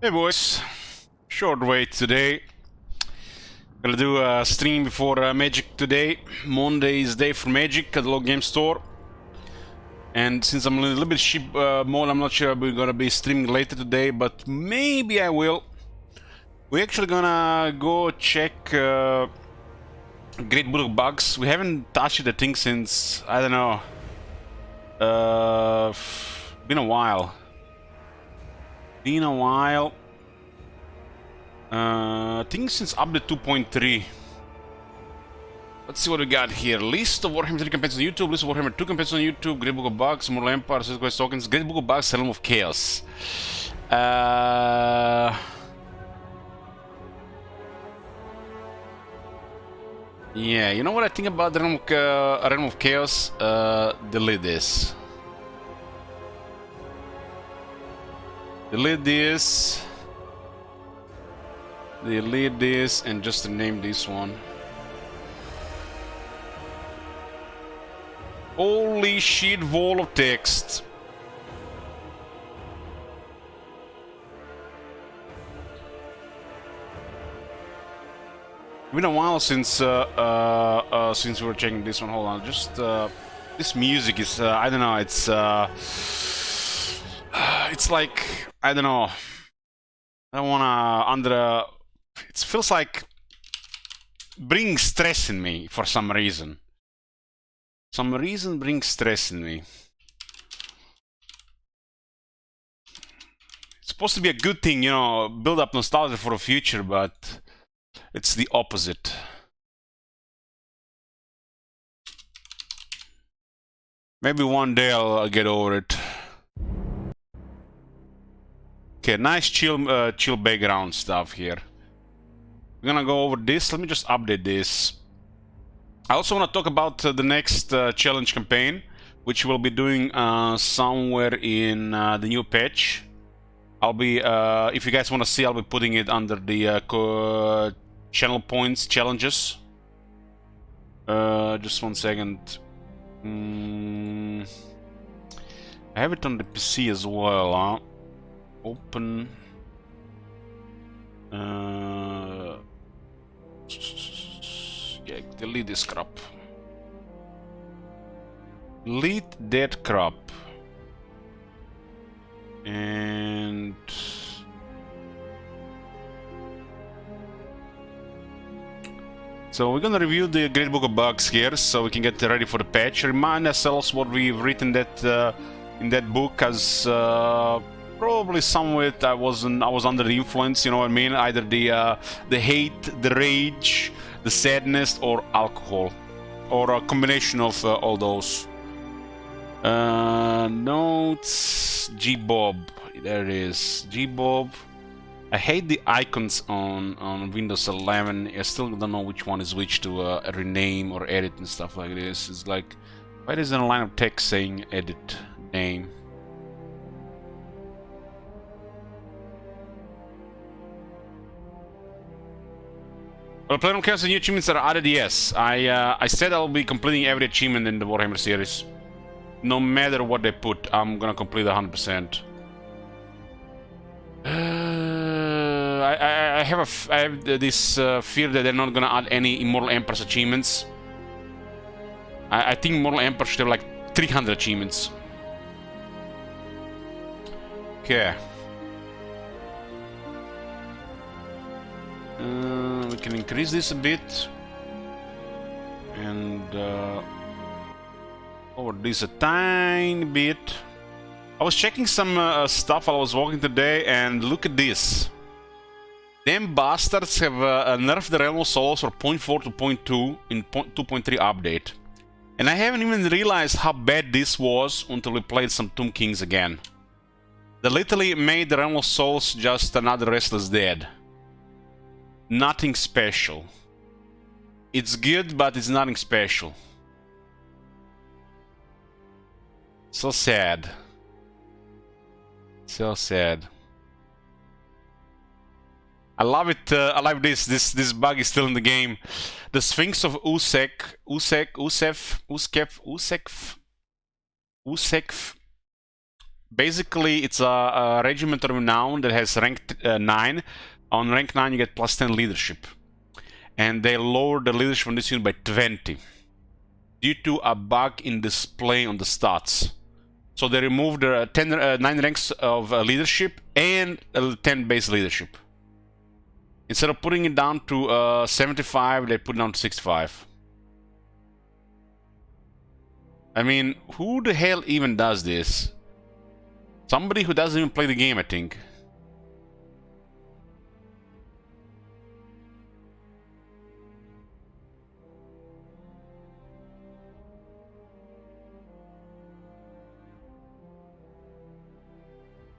Hey boys, short wait today. Gonna do a stream before Magic today. Monday is day for Magic at the local game store. And since I'm a little bit cheap mode, I'm not sure we're gonna be streaming later today, but maybe I will. We're actually gonna go check Great Bulldog Bugs. We haven't touched the thing since, I don't know, been a while. I think since update 2.3. Let's see what we got here. List of Warhammer 3 campaigns on YouTube, list of Warhammer 2 campaigns on YouTube, Great Book of Bugs, Mortal Empire, Social Quest Tokens, Great Book of Bugs, Realm of Chaos. Yeah, you know what I think about the Realm of Chaos? Delete this. Delete this. Delete this and just name this one. Holy shit, wall of text. It's been a while since we were checking this one. Hold on, just this music is I don't know. It's like I don't know. I don't wanna it feels like bringing stress in me for some reason. Some reason brings stress in me. It's supposed to be a good thing, you know, build up nostalgia for the future, but it's the opposite. Maybe one day I'll get over it. Okay, nice chill background stuff here. We're gonna go over this. Let me just update this. I also want to talk about the next challenge campaign, which we'll be doing somewhere in the new patch. I'll be, if you guys want to see, I'll be putting it under the channel points challenges. Just 1 second. I have it on the PC as well, huh? Open. Yeah, delete this crap. Delete that crap. And so we're gonna review the Great Book of Bugs here, so we can get ready for the patch. Remind ourselves what we've written that in that book, as probably somewhat I was under the influence. You know what I mean? Either the hate, the rage, the sadness, or alcohol, or a combination of all those. Notes, G-Bob, there it is, G-Bob. I hate the icons on Windows 11. I still don't know which one is which to rename or edit and stuff like this. It's like, why isn't a line of text saying edit name? Well, Platinum Chaos and new achievements are added, yes. I said I'll be completing every achievement in the Warhammer series. No matter what they put, I'm gonna complete 100%. I have this fear that they're not gonna add any Immortal Emperor's achievements. I think Immortal Emperor should have like 300 achievements. Okay. We can increase this a bit. And lower this a tiny bit. I was checking some stuff while I was walking today, and look at this. Them bastards have nerfed the Realm of Souls from 0.4 to 0.2 in 2.3 update. And I haven't even realized how bad this was until we played some Tomb Kings again. They literally made the Realm of Souls just another Restless Dead. Nothing special. It's good, but it's nothing special. So sad. So sad. I love it. I love this. This bug is still in the game. The Sphinx of Usekf. Basically, it's a regiment of renown that has rank 9. On rank 9, you get plus 10 leadership. And they lowered the leadership on this unit by 20 due to a bug in display on the stats. So they removed 9 ranks of leadership and 10 base leadership. Instead of putting it down to 75, they put it down to 65. I mean, who the hell even does this? Somebody who doesn't even play the game, I think.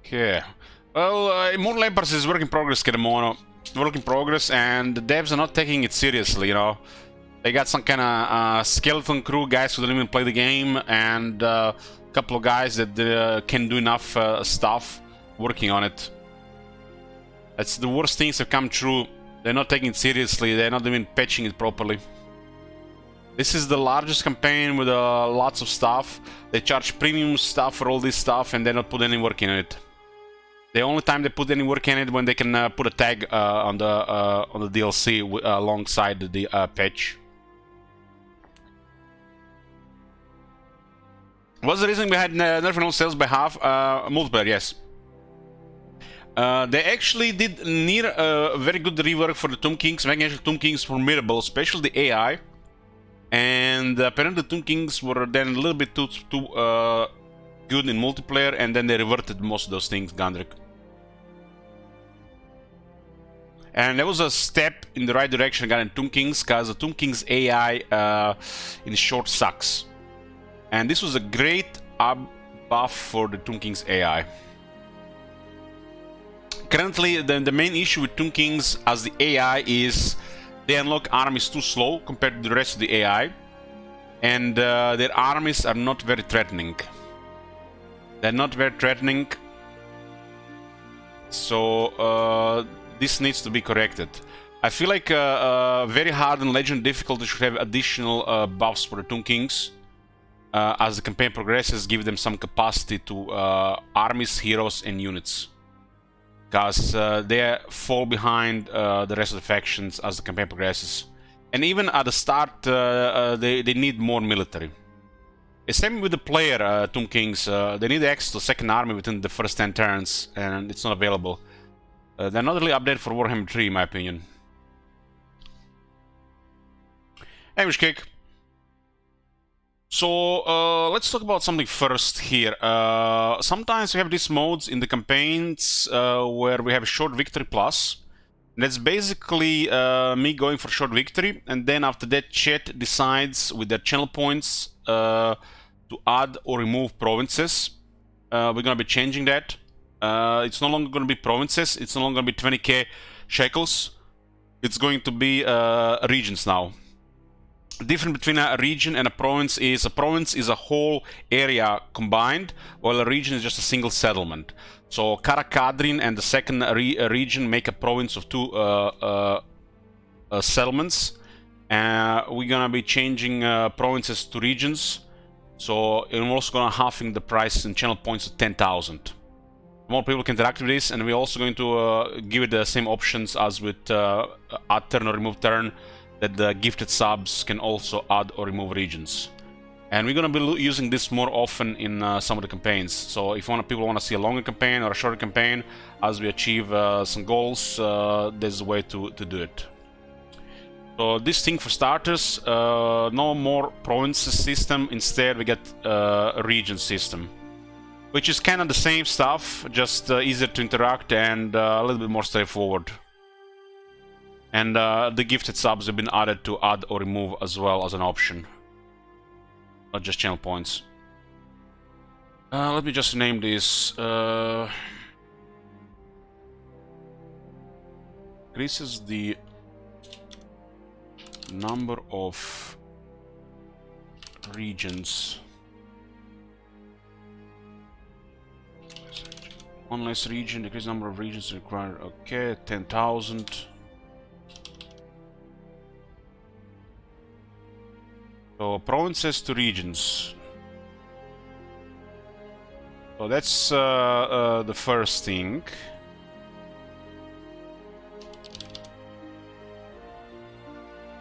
Okay. Well, Immortal Empress is work in progress, Kedemono. Work in progress, and the devs are not taking it seriously, you know. They got some kind of skeleton crew guys who don't even play the game, and a couple of guys that can do enough stuff working on it. That's the worst things have come true. They're not taking it seriously, they're not even patching it properly. This is the largest campaign with lots of stuff. They charge premium stuff for all this stuff, and they don't put any work in it. The only time they put any work in it when they can put a tag on the DLC alongside the patch. What's the reason behind nerfing all sales by half? Multiplayer, yes. They actually did near a very good rework for the Tomb Kings, making actually Tomb Kings formidable, especially the AI. And apparently the Tomb Kings were then a little bit too good in multiplayer, and then they reverted most of those things, Gandrik. And there was a step in the right direction again in Tomb Kings, because the Tomb Kings AI in short sucks. And this was a great buff for the Tomb Kings AI. Currently, the main issue with Tomb Kings as the AI is they unlock armies too slow compared to the rest of the AI. And their armies are not very threatening. They're not very threatening. So this needs to be corrected. I feel like very hard and legend difficulty should have additional buffs for the Tomb Kings. As the campaign progresses, give them some capacity to armies, heroes, and units. Because they fall behind the rest of the factions as the campaign progresses. And even at the start, they need more military. Same with the player, Tomb Kings. They need access to the second army within the first 10 turns, and it's not available. They're not really updated for Warhammer 3, in my opinion. Anyways, Cake. So, let's talk about something first here. Sometimes we have these modes in the campaigns where we have short victory plus. That's basically me going for short victory, and then after that chat decides with their channel points to add or remove provinces. We're gonna be changing that. It's no longer gonna be provinces, it's no longer gonna be 20k shekels. It's going to be regions now. The difference between a region and a province is a whole area combined, while a region is just a single settlement. So Karakadrin and the second region make a province of 2 settlements. We're gonna be changing provinces to regions. So we're also gonna halving the price in channel points to 10,000. More people can interact with this, and we're also going to give it the same options as with add turn or remove turn, that the gifted subs can also add or remove regions. And we're going to be using this more often in some of the campaigns. So if people want to see a longer campaign or a shorter campaign, as we achieve some goals, there's a way to do it. So this thing for starters, no more provinces system, instead we get a region system. Which is kind of the same stuff, just easier to interact and a little bit more straightforward. And the gifted subs have been added to add or remove as well as an option. Not just channel points. Let me just name this. Increases the number of regions. One less region, decrease number of regions required. Okay, 10,000. So provinces to regions. So that's the first thing.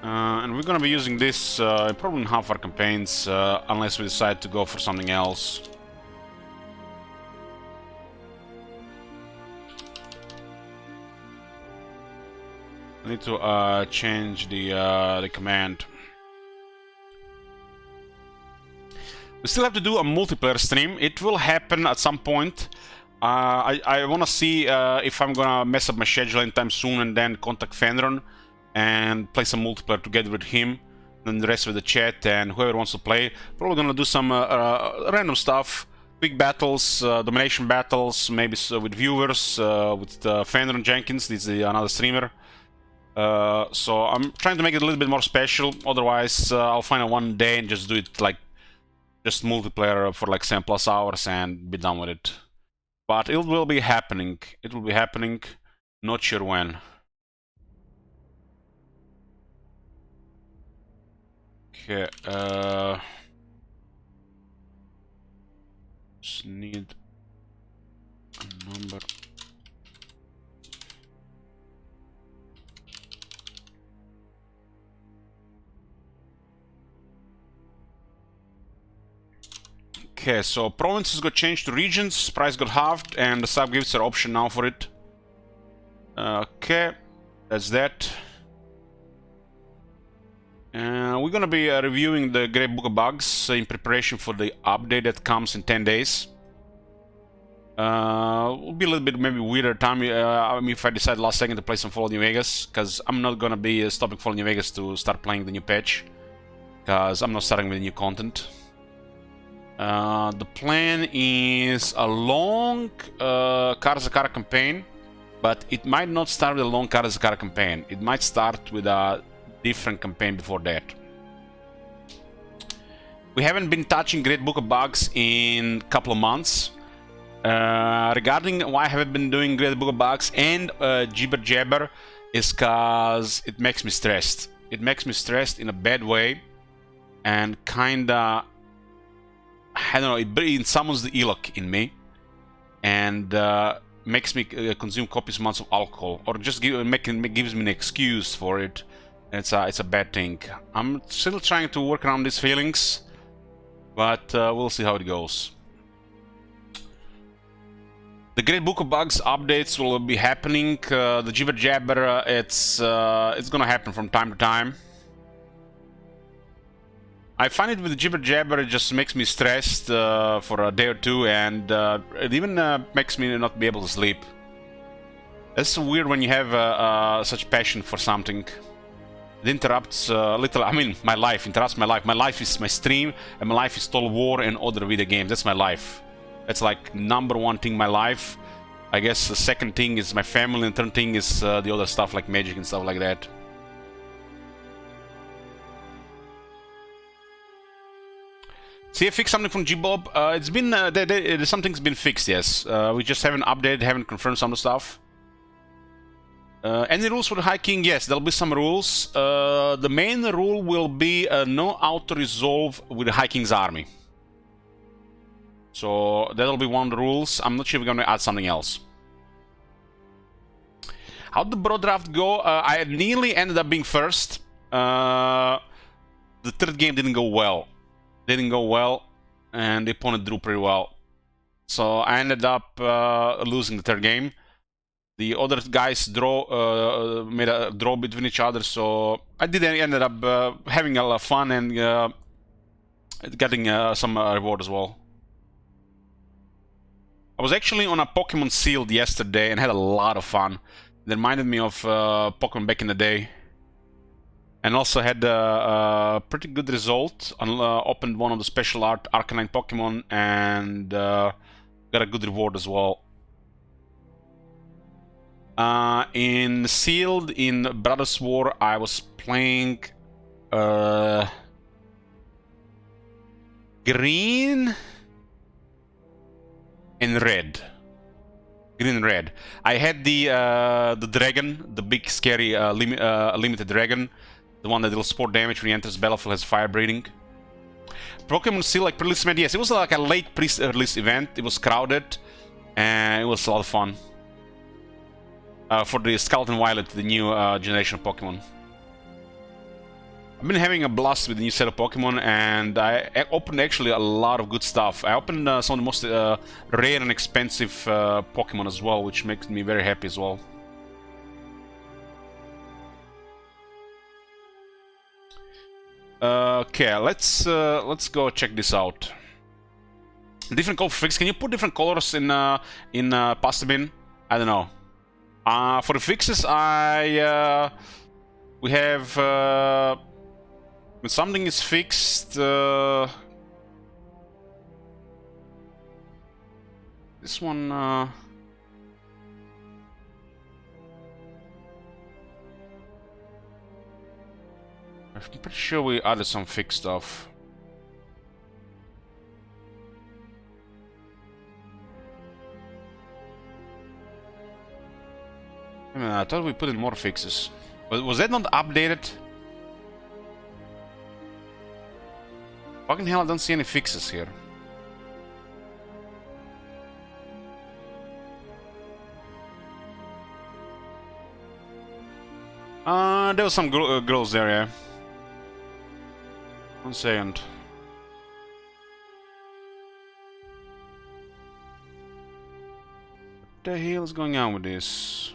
And we're gonna be using this probably in half our campaigns, unless we decide to go for something else. I need to change the command. We still have to do a multiplayer stream. It will happen at some point. I want to see if I'm gonna mess up my schedule anytime soon and then contact Fenron and play some multiplayer together with him, and the rest with the chat and whoever wants to play. Probably gonna do some random stuff, quick battles, domination battles, maybe with viewers, with Fenron Jenkins. This is another streamer. So I'm trying to make it a little bit more special. Otherwise, I'll find a one day and just do it like just multiplayer for like 7+ hours and be done with it. But it will be happening. It will be happening. Not sure when. Okay. Just need a number. Okay, so provinces got changed to regions, price got halved, and the sub-gifts are option now for it. Okay, that's that. We're gonna be reviewing the Great Book of Bugs in preparation for the update that comes in 10 days. Will be a little bit maybe weirder time if I decide last second to play some Fallout New Vegas, because I'm not gonna be stopping Fallout New Vegas to start playing the new patch, because I'm not starting with new content. The plan is a long Karazakara campaign, but it might not start with a long Karazakara campaign. It might start with a different campaign before that. We haven't been touching Great Book of Bugs in a couple of months. Regarding why I haven't been doing Great Book of Bugs and Jibber is because it makes me stressed. It makes me stressed in a bad way, and kinda, I don't know, it summons the Elok in me, and makes me consume copious amounts of alcohol, or just gives me an excuse for it. It's a bad thing. I'm still trying to work around these feelings, but we'll see how it goes. The Great Book of Bugs updates will be happening. The Jibber Jabber, it's gonna happen from time to time. I find it with the Jibber Jabber, it just makes me stressed for a day or two, and it even makes me not be able to sleep. It's weird when you have such passion for something. It interrupts I mean, my life, interrupts my life. My life is my stream, and my life is Total War and other video games. That's my life. That's like #1 thing in my life. I guess the second thing is my family, and third thing is the other stuff like magic and stuff like that. See, I fixed something from G-Bob. It's been something's been fixed. Yes, we just haven't updated, haven't confirmed some of the stuff. Any rules for the High King? Yes, there'll be some rules. The main rule will be no auto-resolve with the High King's army. So that'll be one of the rules. I'm not sure if we're going to add something else. How'd the Broad Draft go? I nearly ended up being first. The third game didn't go well. And the opponent drew pretty well. So I ended up losing the third game. The other guys made a draw between each other, so I ended up having a lot of fun and getting some reward as well. I was actually on a Pokemon Sealed yesterday and had a lot of fun. It reminded me of Pokemon back in the day. And also had a pretty good result. Opened one of the special art Arcanine Pokemon and got a good reward as well. In Sealed, in Brothers War, I was playing green and red. Green and red. I had the dragon, the big scary limited dragon, the one that will support damage when he enters battlefield, has fire breathing. Pokemon Steel like pre-release event? Yes, it was like a late pre-release event. It was crowded, and it was a lot of fun. For the Scarlet and Violet, the new generation of Pokemon. I've been having a blast with the new set of Pokemon, and I opened actually a lot of good stuff. I opened some of the most rare and expensive Pokemon as well, which makes me very happy as well. Okay, let's go check this out. Different color fix. Can you put different colors in pasta bin? I don't know. For the fixes, we have when something is fixed. This one. I'm pretty sure we added some fixed stuff. I thought we put in more fixes. But was that not updated? Fucking hell, I don't see any fixes here. There was some girls there, yeah. 1 second. What the hell is going on with this?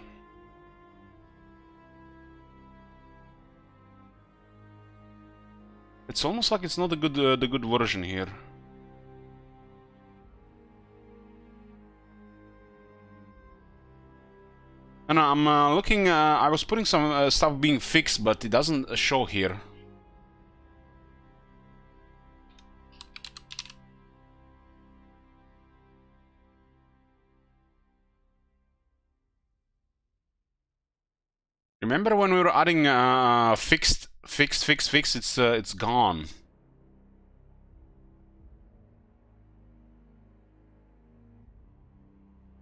It's almost like it's not a good, the good version here. And I'm looking. I was putting some stuff being fixed, but it doesn't show here. Remember when we were adding fixed? It's gone.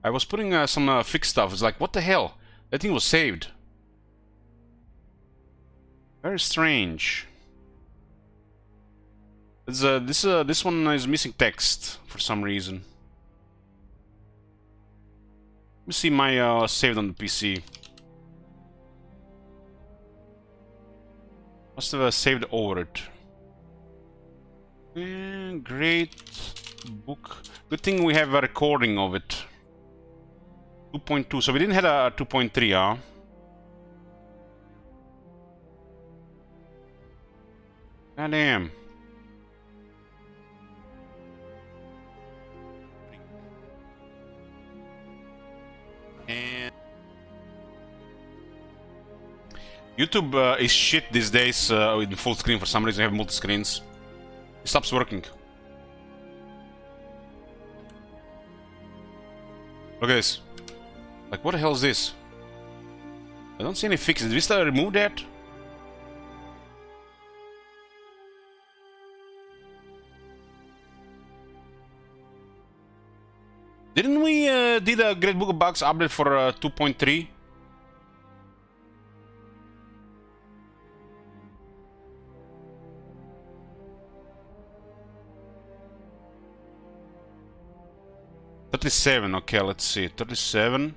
I was putting some fixed stuff. It's like, what the hell? That thing was saved. Very strange. It's, this one is missing text for some reason. Let me see my saved on the PC. Must have saved over it. Great book. Good thing we have a recording of it. 2.2. So we didn't have a 2.3, huh? God damn. And YouTube is shit these days with full screen. For some reason I have multi-screens. It stops working. Look at this. Like, what the hell is this? I don't see any fixes. Did we still remove that? Didn't we did a Great Book of Bugs update for 2.3? $37. Okay, let's see. 37.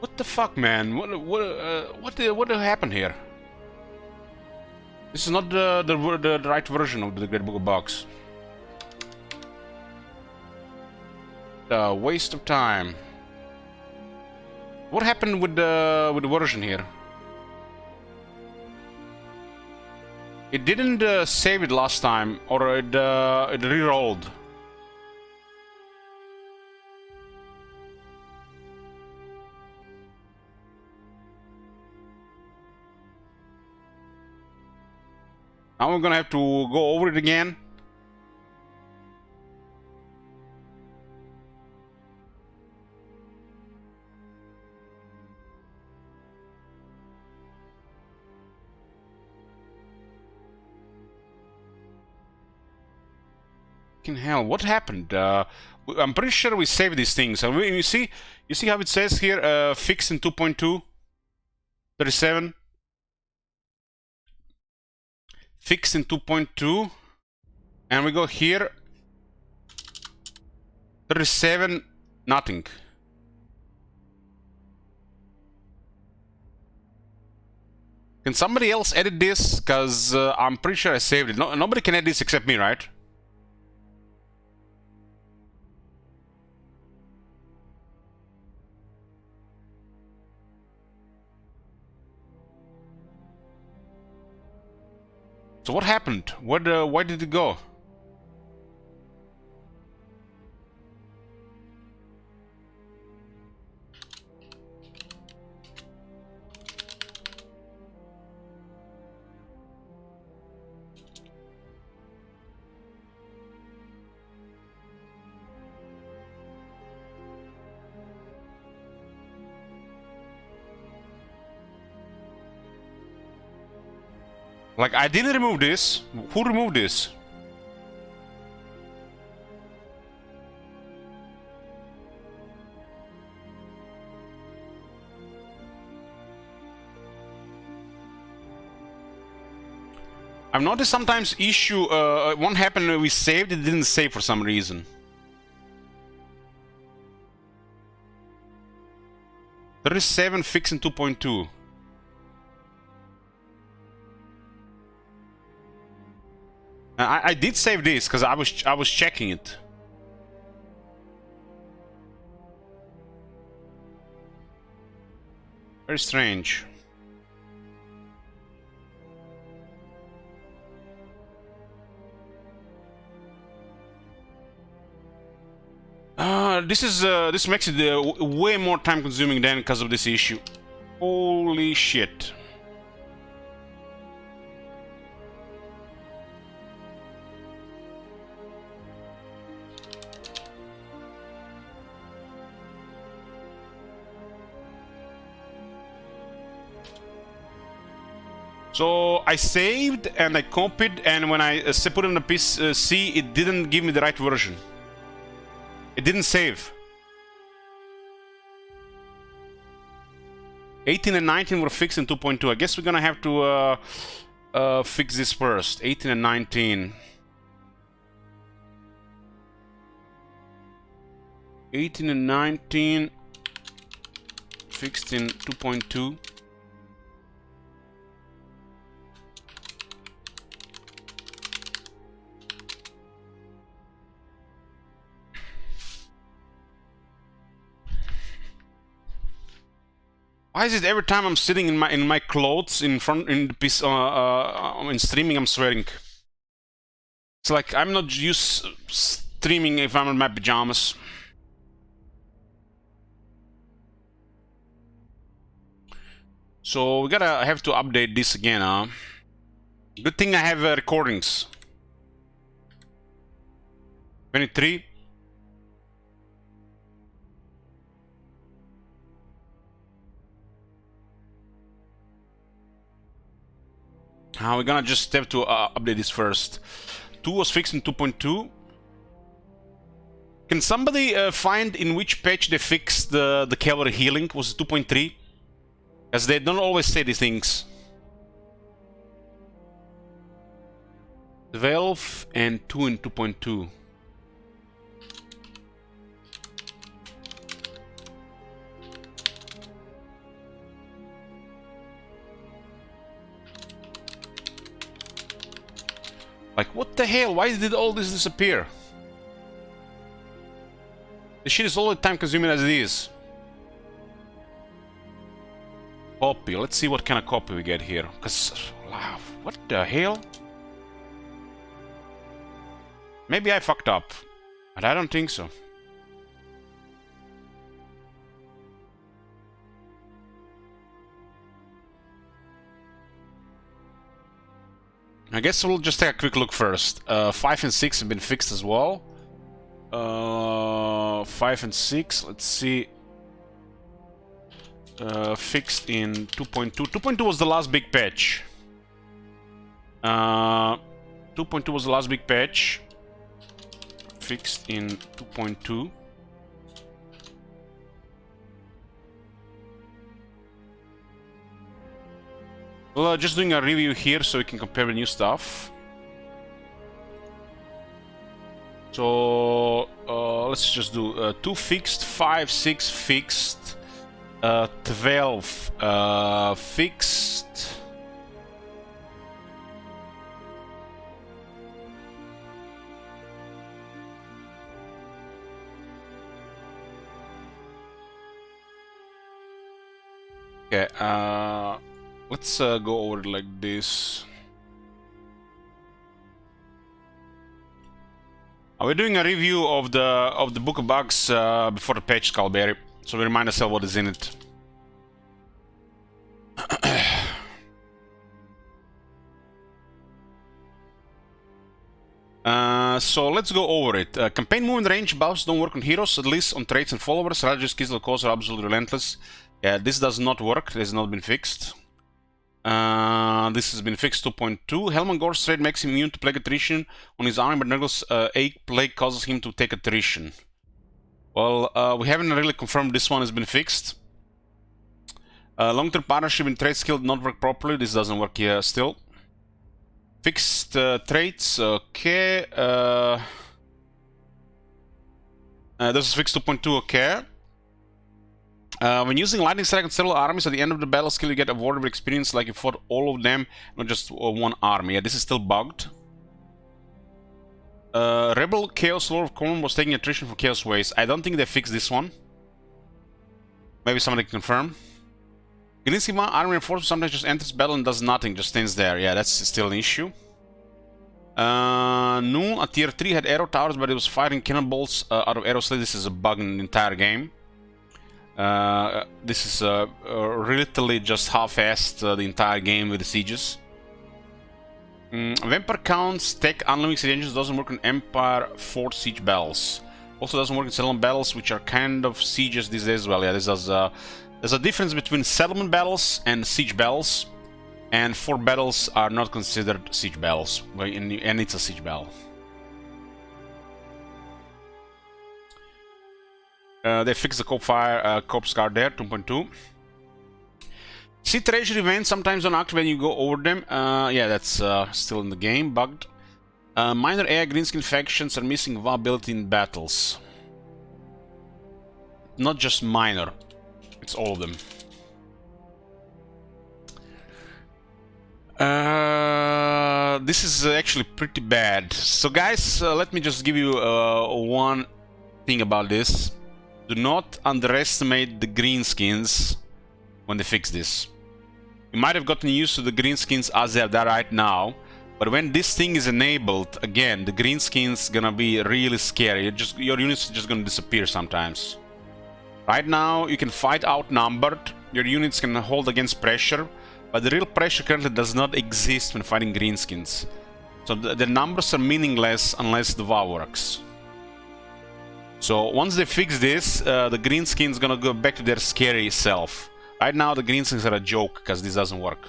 What the fuck, man? What happened here? This is not the right version of the Great Book of Bugs. A waste of time. What happened with the version here? It didn't save it last time, or it re-rolled. Now we're gonna have to go over it again. Fucking hell, what happened? I'm pretty sure we saved these things. And you see how it says here, fixed in 2.2, 37. Fixed in 2.2, and we go here, 37, nothing. Can somebody else edit this? Because I'm pretty sure I saved it. Nobody can edit this except me, right? So what happened? Why did it go? Like, I didn't remove this. Who removed this? I've noticed sometimes issue, one happened when we saved, it didn't save for some reason. There is 7 fixed in 2.2. I did save this because I was checking it. Very strange. This makes it way more time consuming than because of this issue. Holy shit. So I saved and I copied, and when I put in the PC, it didn't give me the right version. It didn't save. 18 and 19 were fixed in 2.2. I guess we're gonna have to fix this first. 18 and 19. 18 and 19 fixed in 2.2. Why is it every time I'm sitting in my clothes in the piece in streaming I'm sweating? It's like I'm not used streaming if I'm in my pajamas. So we have to update this again, huh? Good thing I have recordings. 23. We're gonna just have to update this first. 2 was fixed in 2.2. Can somebody find in which patch they fixed the cavalry healing? Was it 2.3? As they don't always say these things. 12 and 2 in 2.2. Like, what the hell? Why did all this disappear? This shit is all the time consuming as it is. Copy. Let's see what kind of copy we get here. Because, wow, what the hell? Maybe I fucked up. But I don't think so. I guess we'll just take a quick look first. 5 and 6 have been fixed as well. 5 and 6, let's see. Fixed in 2.2. 2.2 was the last big patch. 2.2 was the last big patch. fixed in 2.2. Well, just doing a review here so we can compare the new stuff. So let's just do 2 fixed, 5, 6 fixed, 12 fixed. Okay, let's go over it like this. We're doing a review of the book of bugs before the patch, Calberry, so we remind ourselves what is in it. So let's go over it. Campaign movement range buffs don't work on heroes, at least on traits and followers. Strategies, skills, or cause are absolutely relentless. Yeah, this does not work. This has not been fixed. This has been fixed 2.2. Helmangor's trait makes him immune to plague attrition on his army, but Nurgle's plague causes him to take attrition. Well, we haven't really confirmed this one has been fixed. Long-term partnership and trait skill did not work properly. This doesn't work here still. Fixed traits, okay. This is fixed 2.2, okay. When using lightning strike on several armies, at the end of the battle skill you get awarded with experience like you fought all of them, not just one army. Yeah, this is still bugged. Rebel Chaos Lord of Common was taking attrition from Chaos Waste. I don't think they fixed this one. Maybe somebody can confirm. Galinsky army reinforcement sometimes just enters battle and does nothing, just stands there. Yeah, that's still an issue. Noon at tier 3 had arrow towers, but it was firing cannonballs out of arrow slits. This is a bug in the entire game. This is literally just half-assed the entire game with the sieges. Vampire counts tech unlimited siege engines doesn't work on Empire Fort siege battles. Also doesn't work in settlement battles, which are kind of sieges these days as well. Yeah, this does. There's a difference between settlement battles and siege battles, and fort battles are not considered siege battles, and it's a siege battle. They fixed the corpse guard there, 2.2. See treasure events sometimes don't activate when you go over them. Yeah, that's still in the game, bugged. Minor AI greenskin factions are missing viability in battles. Not just minor, it's all of them. This is actually pretty bad. So guys, let me just give you one thing about this. Do not underestimate the greenskins when they fix this. You might have gotten used to the greenskins as they are there right now, but when this thing is enabled, again, the greenskins gonna be really scary. Your units are just gonna disappear sometimes. Right now, you can fight outnumbered, your units can hold against pressure, but the real pressure currently does not exist when fighting greenskins. So the numbers are meaningless unless the VAR works. So once they fix this, the greenskins gonna go back to their scary self. Right now the greenskins are a joke because this doesn't work.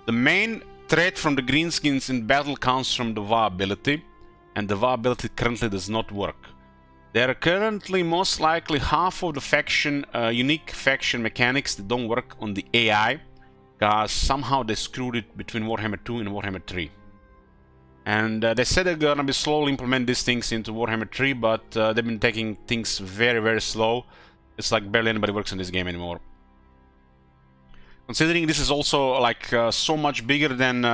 The main threat from the greenskins in battle comes from the VAR ability, and the VAR ability currently does not work. There are currently most likely half of the faction, unique faction mechanics that don't work on the AI, because somehow they screwed it between Warhammer 2 and Warhammer 3. And they said they're gonna be slowly implement these things into Warhammer 3, but they've been taking things very, very slow. It's like barely anybody works on this game anymore. Considering this is also like so much bigger than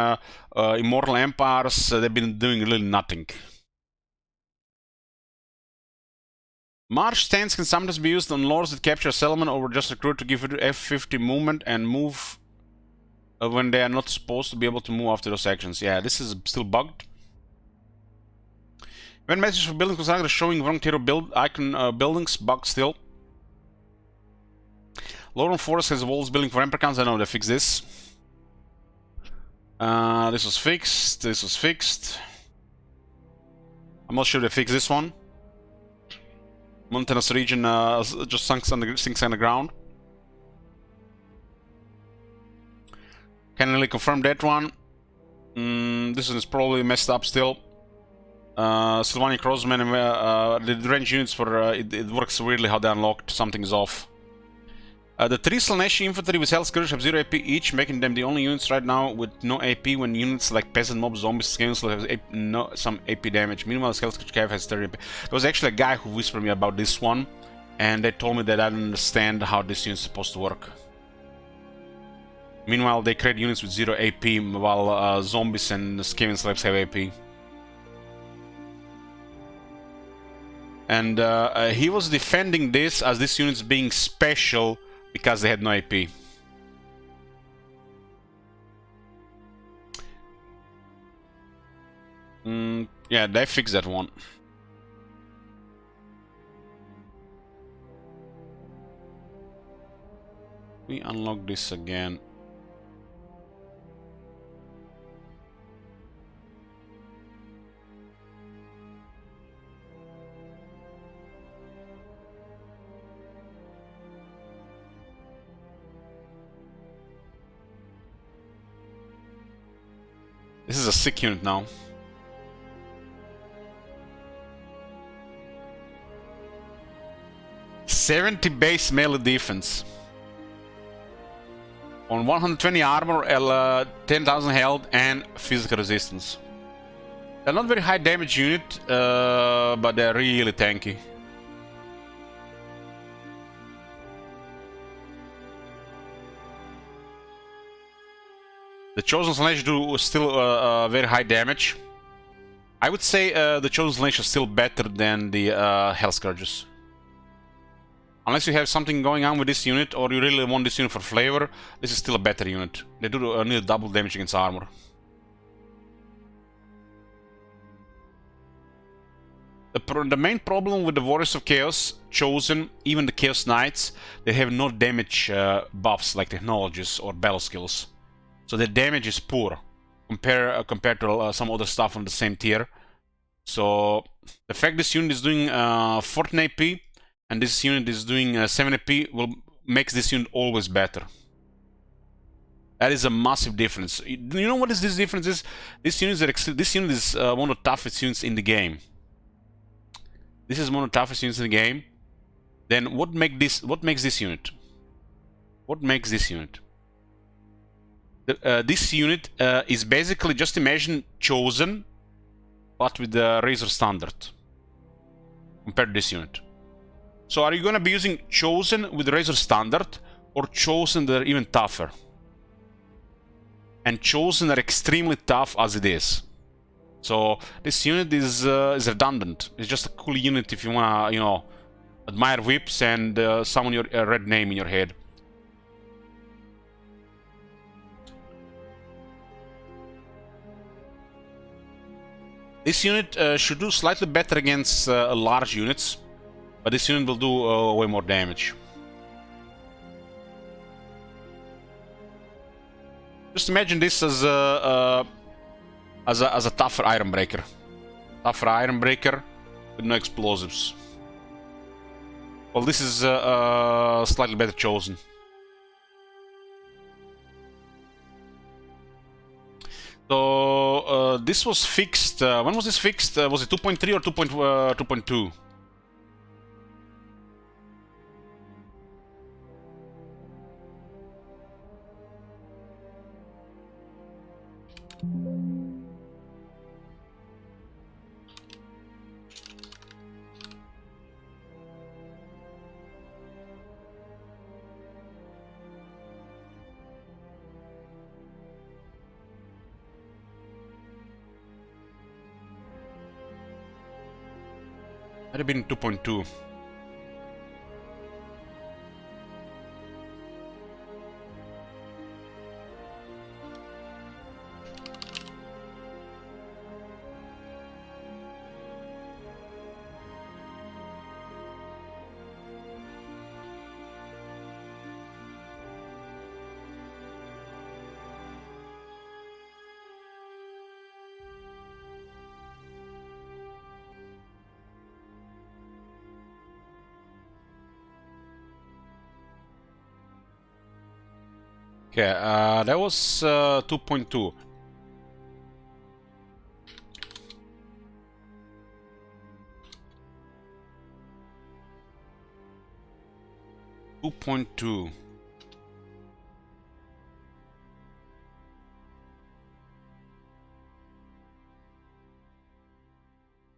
Immortal Empires, they've been doing really nothing. March stance can sometimes be used on lords that capture a settlement or just recruit to give it F50 movement and move when they are not supposed to be able to move after those actions. Yeah, this is still bugged. When message for building constructor showing wrong tier build icon buildings, bugged still. Lauren Forest has walls building for Emperor counts. I know they fixed this. This was fixed. This was fixed. I'm not sure they fixed this one. Mountainous region just sinks underground. Can't really confirm that one. This one is probably messed up still. Sylvania Crossman, the range units for it works weirdly how they unlocked. Something's off. The 3 Slaneshi infantry with Hell Scourge have 0 AP each, making them the only units right now with no AP when units like Peasant Mob, Zombies, Scales have some AP damage. Meanwhile, Hell Scourge Cav has 30 AP. There was actually a guy who whispered me about this one, and they told me that I don't understand how this unit is supposed to work. Meanwhile, they create units with 0 AP, while Zombies and Skaven Slaves have AP. And he was defending this as this unit's being special because they had no AP. Yeah, they fixed that one. We unlock this again. This is a sick unit now. '70 base melee defense. On 120 armor, 10,000 health, and physical resistance. They're not very high damage unit, but they're really tanky. The Chosen Slash do still very high damage. I would say the Chosen Slash is still better than the Hell Scourges. Unless you have something going on with this unit, or you really want this unit for flavor, this is still a better unit. They do nearly double damage against armor. The main problem with the Warriors of Chaos, Chosen, even the Chaos Knights, they have no damage buffs like technologies or battle skills. So the damage is poor compared to some other stuff on the same tier. So the fact this unit is doing 14 AP and this unit is doing 7 AP makes this unit always better. That is a massive difference. You know what this difference is? This unit is one of the toughest units in the game. This is one of the toughest units in the game. Then what makes this unit? What makes this unit? This unit is basically, just imagine Chosen, but with the Razor Standard compared to this unit. So are you going to be using Chosen with Razor Standard, or Chosen that are even tougher? And Chosen are extremely tough as it is. So this unit is redundant. It's just a cool unit if you wanna, you know, admire whips and summon your red name in your head. This unit should do slightly better against large units, but this unit will do way more damage. Just imagine this as a tougher Iron Breaker. Tougher Iron Breaker with no explosives. Well, this is slightly better Chosen. So this was fixed. When was this fixed? Was it 2.3 or 2.2? Might have been 2.2. Okay, that was 2.2. 1.2.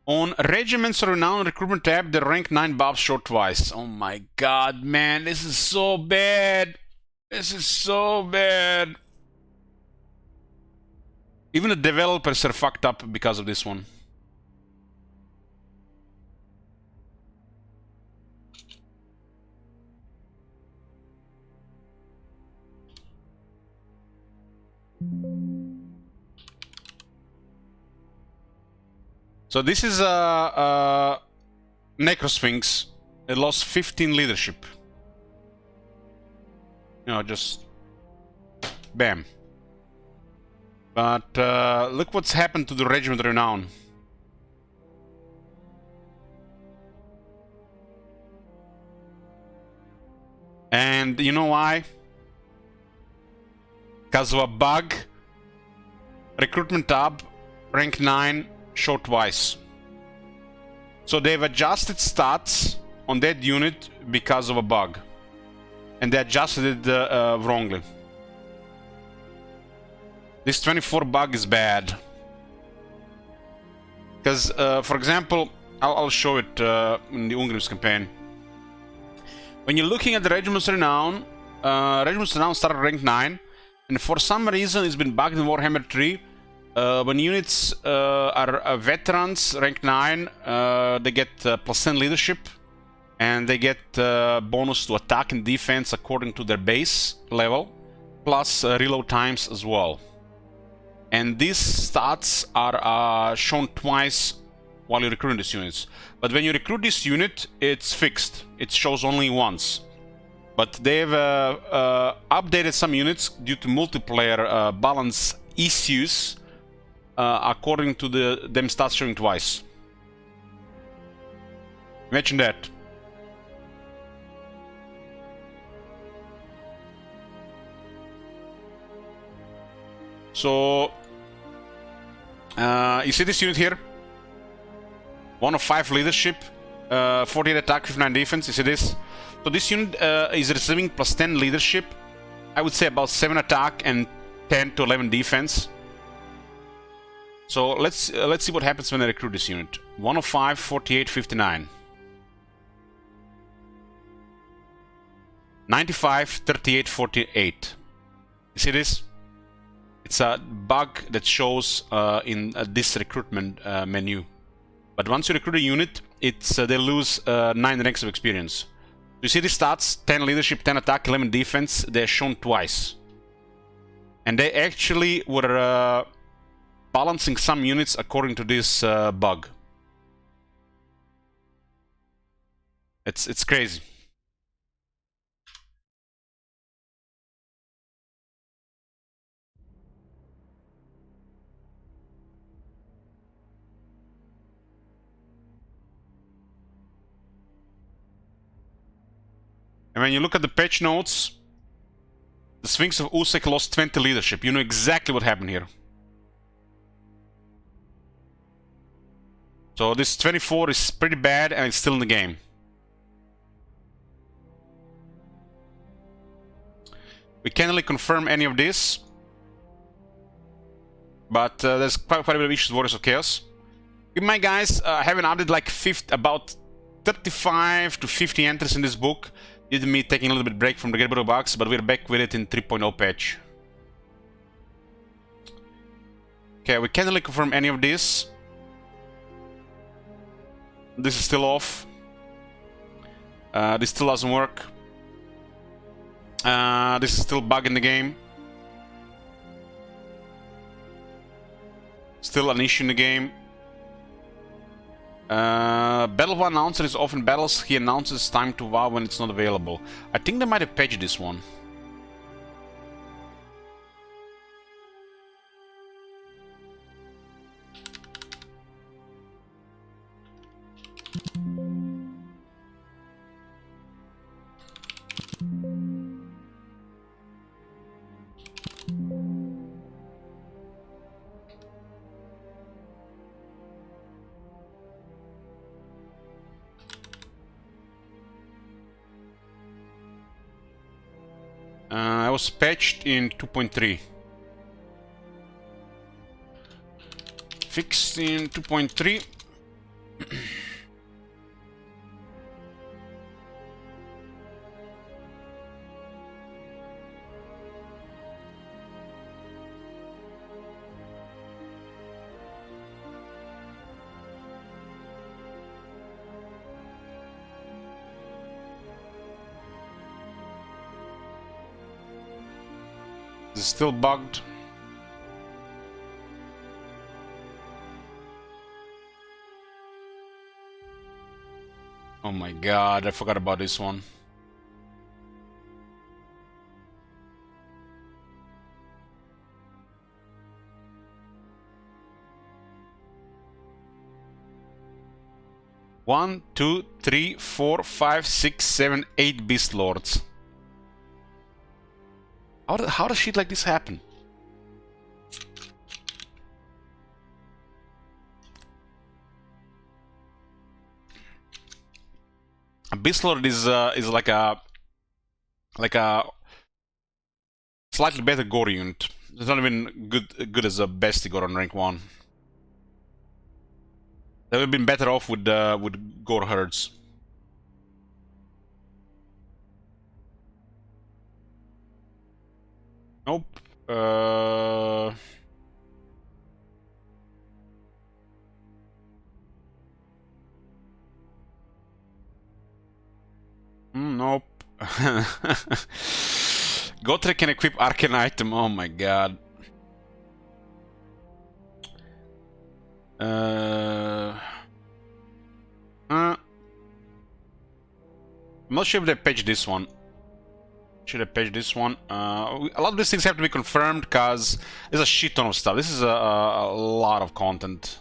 On Regiments Renown Recruitment tab, the rank 9 buffs show twice. Oh my god, man, this is so bad. This is so bad. Even the developers are fucked up because of this one. So this is a Necrosphinx. It lost 15 leadership. You know, just bam. But look what's happened to the Regiment Renown. And you know why? Because of a bug. Recruitment tab, rank 9, show twice. So they've adjusted stats on that unit because of a bug. And they adjusted it wrongly. This 24 bug is bad. Because, for example, I'll show it in the Ungrim's campaign. When you're looking at the Regiment's Renown, Regiment's Renown started rank 9. And for some reason it's been bugged in Warhammer 3. When units are veterans, rank 9, they get plus 10 leadership. And they get bonus to attack and defense according to their base level. Plus reload times as well. And these stats are shown twice while you're recruiting these units. But when you recruit this unit, it's fixed. It shows only once. But they've updated some units due to multiplayer balance issues according to them stats showing twice. Imagine that. So you see this unit here? 1 of 5 leadership, 48 attack, 59 defense. You see this? So this unit is receiving plus 10 leadership. I would say about 7 attack and 10 to 11 defense. So let's see what happens when I recruit this unit. 1 of 5, 48, 59. 95, 38, 48. You see this? It's a bug that shows in this recruitment menu. But once you recruit a unit, they lose 9 ranks of experience. You see the stats? 10 leadership, 10 attack, 11 defense. They're shown twice. And they actually were balancing some units according to this bug. It's crazy. And when you look at the patch notes, the Sphinx of Usek lost 20 leadership. You know exactly what happened here. So this 24 is pretty bad and it's still in the game. We can't really confirm any of this. But there's quite a bit of issues with Warriors of Chaos. Keep in mind, guys, I have an update like about 35 to 50 entries in this book. Due to me taking a little bit break from the Jibber box, but we're back with it in 3.0 patch. Okay, we can't really confirm any of this. This is still off. This still doesn't work. This is still bugging the game. Still an issue in the game. Battle announcer is often battles. He announces time to WoW when it's not available. I think they might have patched this one. I was patched in 2.3. Fixed in 2.3. It's still bugged. Oh my god, I forgot about this one. One, two, three, 4, 5, 6, 7, 8 Beast Lords. How does shit like this happen? A Beast Lord is like a slightly better gore unit. It's not even good as a Bestie gore on rank 1. They would have been better off with gore herds. Nope. Nope. Gotrek can equip arcane item. Oh my god. I'm not sure if they patched this one. Should I patch this one? A lot of these things have to be confirmed because there's a shit ton of stuff. This is a lot of content.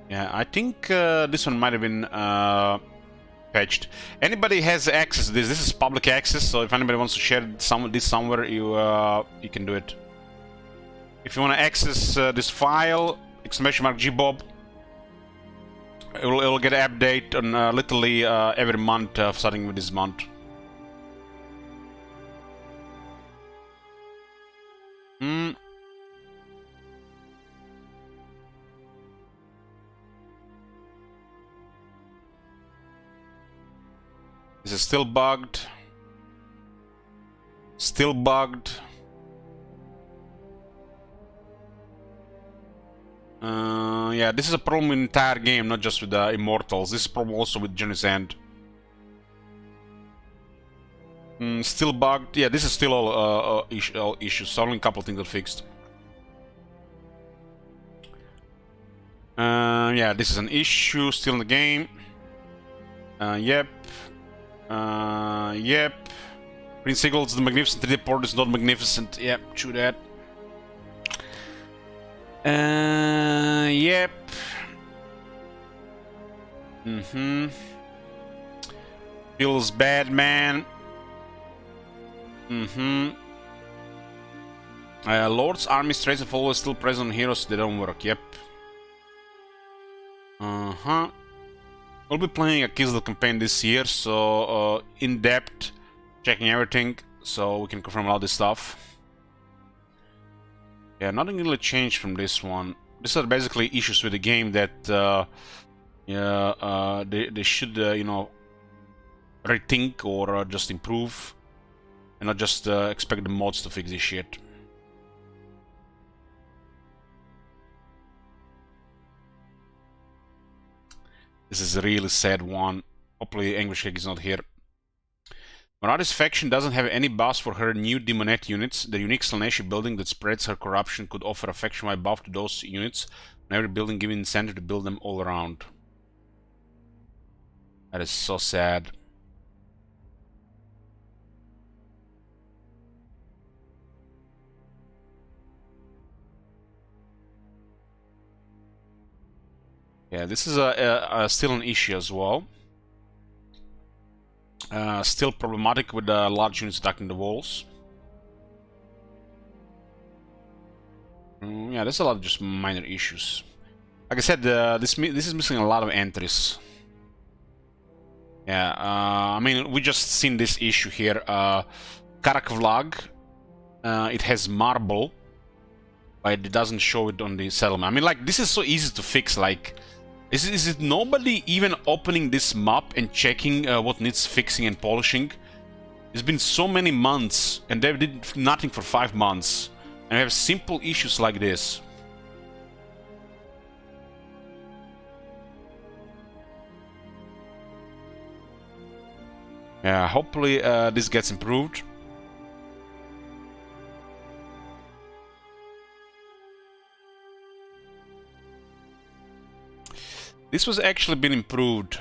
Yeah, I think this one might have been patched. Anybody has access to this. This is public access, so if anybody wants to share this somewhere, you can do it. If you want to access this file, !Gbob, it'll get an update on literally every month, starting with this month. This is still bugged. Still bugged. Yeah, this is a problem in the entire game, not just with the Immortals. This is a problem also with Journey's End. Still bugged. Yeah, this is still all issues. So only a couple of things are fixed. Yeah, this is an issue still in the game. Yep. Yep. Prince Eagles, the Magnificent 3D port is not magnificent. Yep, true that. Yep. Feels bad, man. Lord's army traits of always still present on heroes, they don't work. Yep. We'll be playing a Kislev campaign this year, so in depth, checking everything, so we can confirm all this stuff. Yeah, nothing really changed from this one. These are basically issues with the game that they should you know, rethink or just improve, and not just expect the mods to fix this shit. This is a really sad one. Hopefully English Cake is not here. Moradi's faction doesn't have any buffs for her new Demonette units. The unique Slaneshi building that spreads her corruption could offer a faction-wide buff to those units, and every building giving incentive to build them all around. That is so sad. Yeah, this is still an issue as well. Still problematic with the large units attacking the walls. Yeah, there's a lot of just minor issues. Like I said, this is missing a lot of entries. Yeah, I mean, we just seen this issue here. Karak Vlog, it has marble, but it doesn't show it on the settlement. I mean, like, this is so easy to fix. Like, is it nobody even opening this map and checking what needs fixing and polishing? It's been so many months, and they did nothing for 5 months, and we have simple issues like this. Yeah, hopefully this gets improved. This was actually been improved.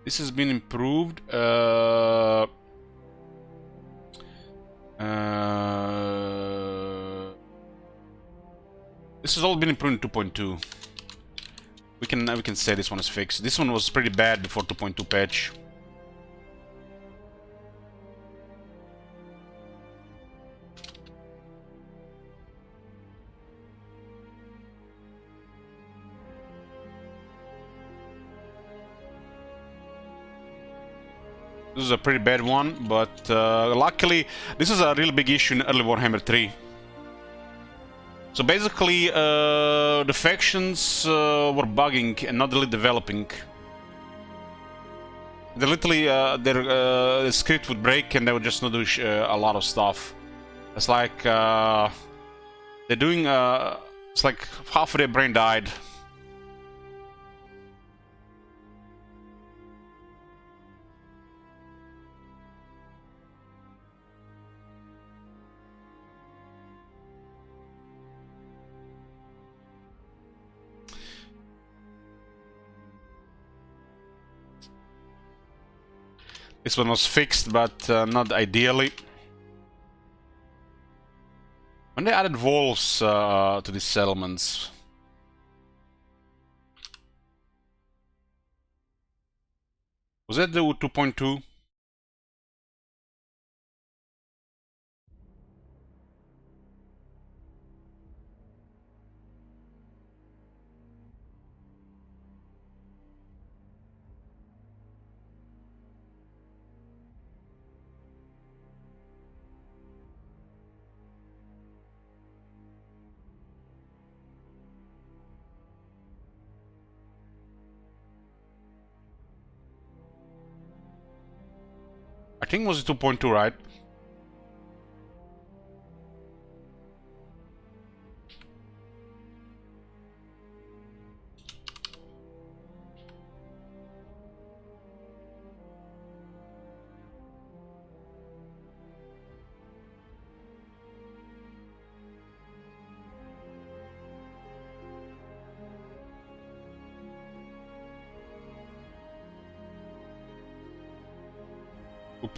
This has been improved. This has all been improved in 2.2. We can say this one is fixed. This one was pretty bad before 2.2 patch. This is a pretty bad one, but luckily this is a really big issue in early Warhammer 3. So basically, the factions were bugging and not really developing. They literally, their script would break and they would just not do a lot of stuff. It's like they're doing. It's like half of their brain died. This one was fixed, but not ideally. When they added walls to these settlements. Was that the 2.2? I think it was 2.2, right?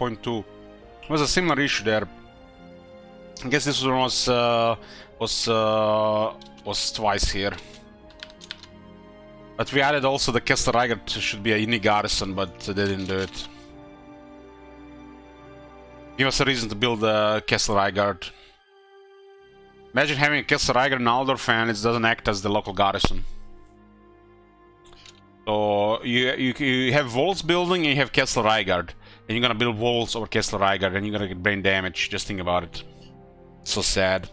It was a similar issue there. I guess this one was twice here. But we added also the Kessler Reigard should be a unique garrison, but they didn't do it. Give us a reason to build a Kessler Reigard. Imagine having a Kessler Reigard in Aldorf and it doesn't act as the local garrison. So you have walls building and you have Kessler Reigard. And you're gonna build walls over Kessler Reigard and you're gonna get brain damage. Just think about it. So sad.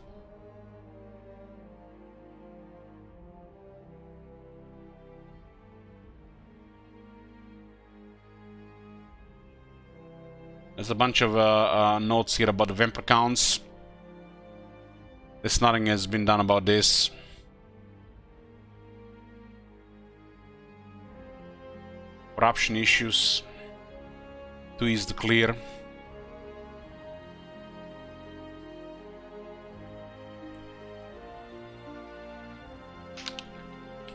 There's a bunch of notes here about the vampire counts. There's nothing has been done about this. Corruption issues. Too easy to clear.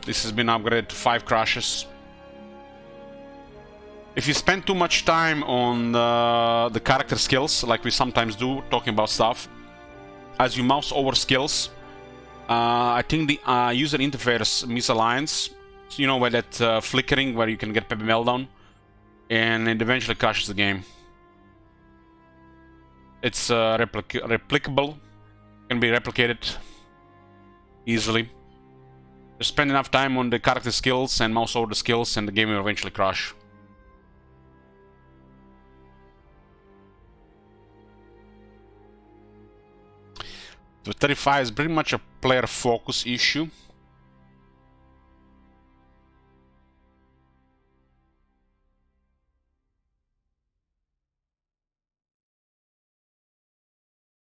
This has been upgraded to 5 crashes. If you spend too much time on the character skills, like we sometimes do, talking about stuff, as you mouse over skills, I think the user interface misaligns. So you know, where that flickering, where you can get Peppy Meltdown, and it eventually crashes the game. It's replicable, can be replicated easily. Just spend enough time on the character skills and mouse over the skills, and the game will eventually crash. The 35 is pretty much a player focus issue.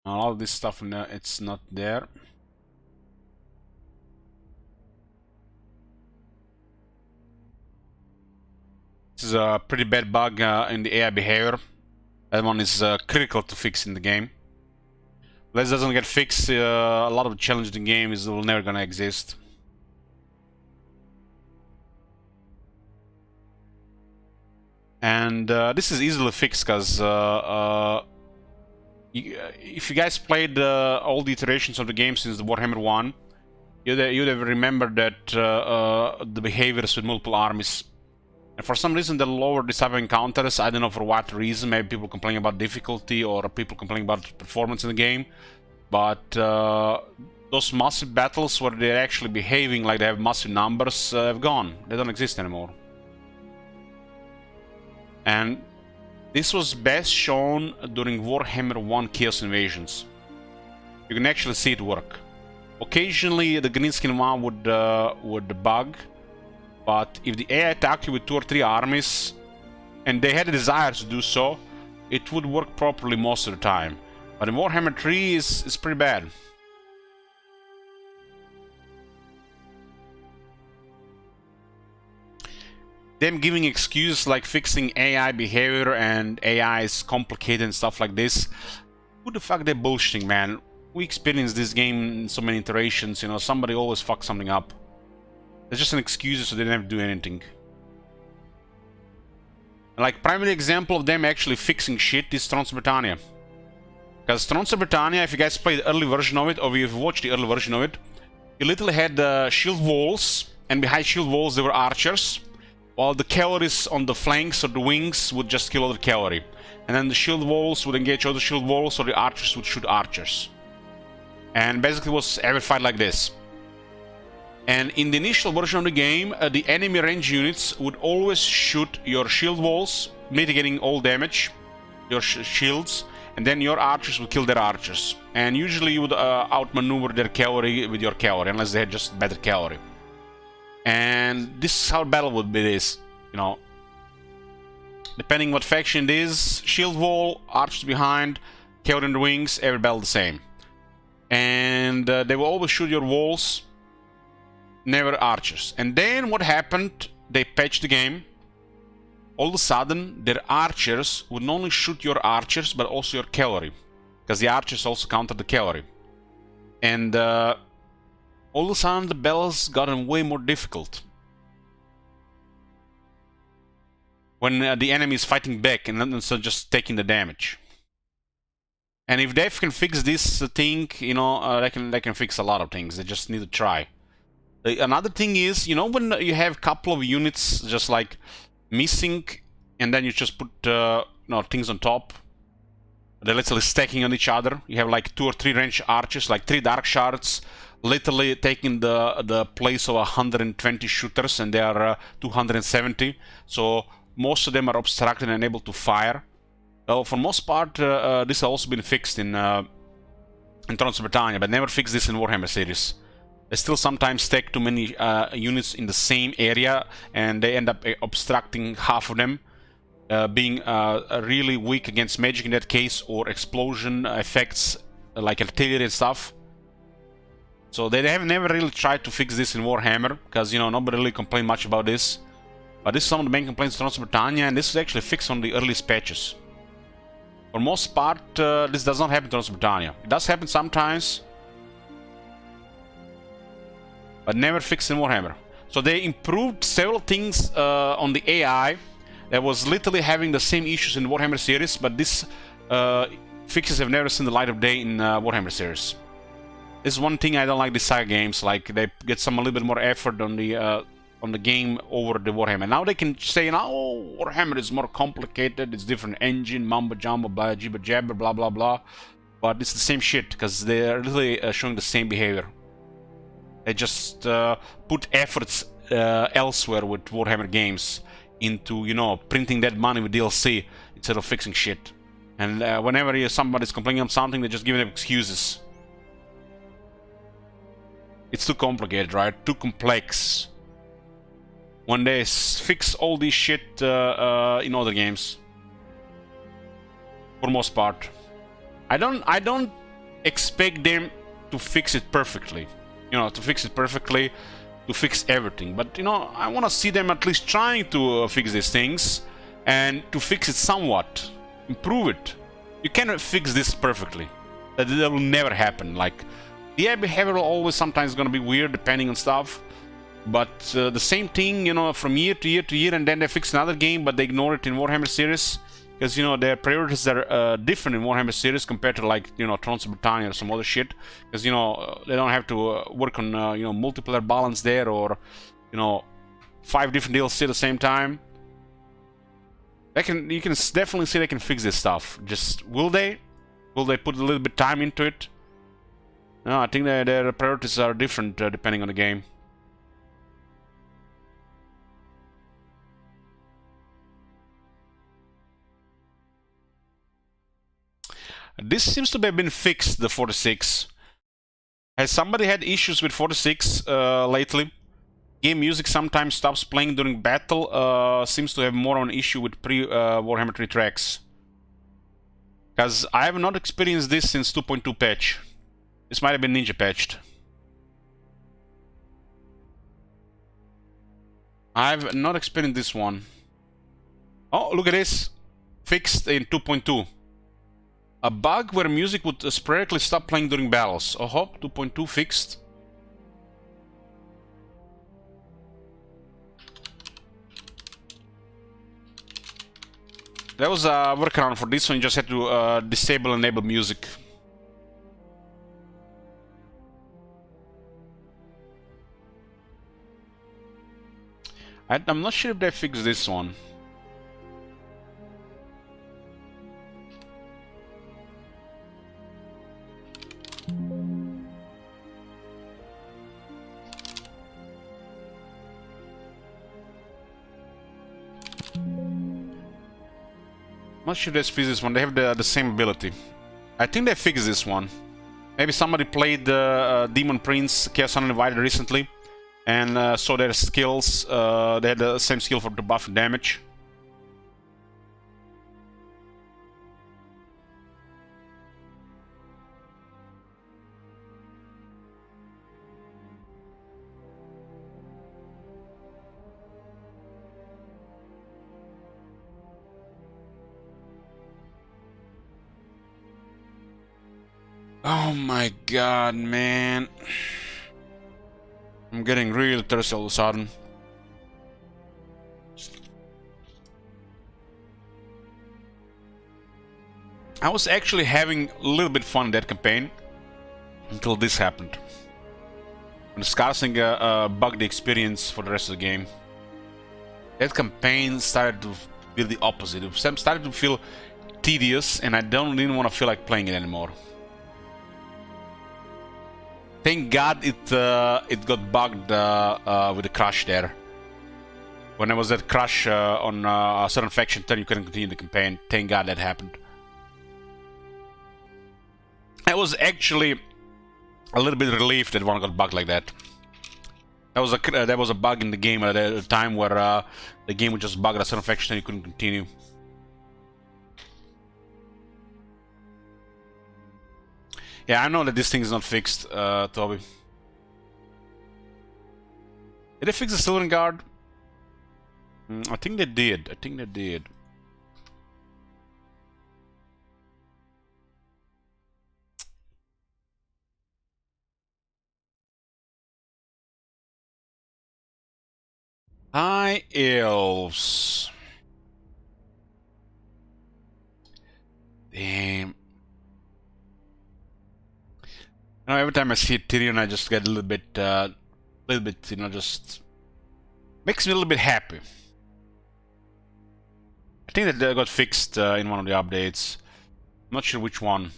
A lot of this stuff, it's not there. This is a pretty bad bug in the AI behavior. That one is critical to fix in the game. If this doesn't get fixed, a lot of the challenge in the game is never gonna exist. And this is easily fixed because if you guys played all the iterations of the game since the Warhammer 1, you'd have remembered that the behaviors with multiple armies. And for some reason they lowered this type of encounters. I don't know for what reason. Maybe people complain about difficulty or people complain about performance in the game. But those massive battles where they're actually behaving like they have massive numbers have gone. They don't exist anymore. And this was best shown during Warhammer 1 Chaos Invasions. You can actually see it work. Occasionally the green skin one would bug, but if the AI attacked you with 2 or 3 armies, and they had a desire to do so, it would work properly most of the time. But in Warhammer 3 is pretty bad. Them giving excuses like fixing AI behavior and AI is complicated and stuff like this. Who the fuck they're bullshitting, man? We experienced this game in so many iterations, you know, somebody always fucks something up. It's just an excuse so they didn't have to do anything. Like, primary example of them actually fixing shit is Thrones of Britannia. Because Thrones of Britannia, if you guys played the early version of it, or if you've watched the early version of it, you literally had shield walls, and behind shield walls there were archers, while the cavalries on the flanks or the wings would just kill other cavalry. And then the shield walls would engage other shield walls, or the archers would shoot archers. And basically it was every fight like this. And in the initial version of the game, the enemy range units would always shoot your shield walls, mitigating all damage, your shields, and then your archers would kill their archers. And usually you would outmaneuver their cavalry with your cavalry, unless they had just better cavalry. And this is how battle would be this, you know. Depending what faction it is, shield wall, archers behind, cavalry in the wings, every battle the same. And they will always shoot your walls, never archers. And then what happened, they patched the game. All of a sudden, their archers would not only shoot your archers, but also your cavalry. Because the archers also counter the cavalry. And all of a sudden, the battles gotten way more difficult. When the enemy is fighting back and instead of just taking the damage. And if they can fix this thing, you know, they can fix a lot of things. They just need to try. Another thing is, you know, when you have a couple of units just like missing, and then you just put you know, things on top, they're literally stacking on each other. You have like 2 or 3 range archers, like 3 dark shards, literally taking the place of 120 shooters, and they are 270. So most of them are obstructed and unable to fire. For most part, this has also been fixed in Thrones of Britannia, but never fixed this in Warhammer series. They still sometimes stack too many units in the same area, and they end up obstructing half of them, being really weak against magic in that case, or explosion effects like artillery and stuff. So they have never really tried to fix this in Warhammer, because, you know, nobody really complained much about this. But this is some of the main complaints of Thrones of Britannia, and this is actually fixed on the earliest patches. For most part, this does not happen in Thrones of Britannia. It does happen sometimes, but never fixed in Warhammer. So they improved several things on the AI that was literally having the same issues in the Warhammer series, but these fixes have never seen the light of day in Warhammer series. This is one thing I don't like these saga games, like they get a little bit more effort on the game over the Warhammer. Now they can say, oh, Warhammer is more complicated, it's different engine, mumbo jumbo, blah, jibber jabber, blah blah blah. But it's the same shit, because they're really showing the same behavior. They just put efforts elsewhere with Warhammer games into, you know, printing that money with DLC instead of fixing shit. And whenever somebody's complaining of something, they just give them excuses. It's too complicated, right? Too complex. When they fix all this shit in other games, for most part, I don't expect them to fix it perfectly. You know, to fix it perfectly, to fix everything. But you know, I want to see them at least trying to fix these things and to fix it somewhat, improve it. You cannot fix this perfectly. That will never happen. Like, the behavior always sometimes gonna be weird depending on stuff. But the same thing, you know, from year to year to year, and then they fix another game, but they ignore it in Warhammer series. Because, you know, their priorities are different in Warhammer series compared to, like, you know, Thrones of Britannia or some other shit. Because, you know, they don't have to work on, you know, multiplayer balance there, or, you know, 5 different DLC at the same time. You can definitely see they can fix this stuff. Just, will they? Will they put a little bit time into it? No, I think their priorities are different depending on the game. This seems to have been fixed, the 46. Has somebody had issues with 46 lately? Game music sometimes stops playing during battle. Seems to have more of an issue with pre-Warhammer 3 tracks. Because I have not experienced this since 2.2 patch. This might have been Ninja patched. I've not experienced this one. Oh, look at this. Fixed in 2.2. A bug where music would sporadically stop playing during battles. Oh, 2.2 fixed. There was a workaround for this one. You just had to disable and enable music. I'm not sure if they fixed this one. Not sure they fixed this one. They have the same ability. I think they fixed this one. Maybe somebody played Demon Prince Chaos Uninvited recently and saw their skills. They had the same skill for the buff and damage. Oh my god, man. I'm getting real thirsty all of a sudden. I was actually having a little bit fun in that campaign until this happened. And discussing bugged the experience for the rest of the game. That campaign started to feel the opposite. It started to feel tedious, and I didn't want to feel like playing it anymore. Thank God it got bugged with the crash there. When there was that crash on a certain faction turn, you couldn't continue the campaign. Thank God that happened. I was actually a little bit relieved that one got bugged like that. There was a bug in the game at a time where the game would just bug at a certain faction and you couldn't continue. Yeah, I know that this thing is not fixed, Toby. Did they fix the Silver Guard? I think they did. I think they did. High Elves. Damn. You know, every time I see Tyrion, I just get a little bit, you know, just makes me a little bit happy. I think that got fixed in one of the updates. I'm not sure which one.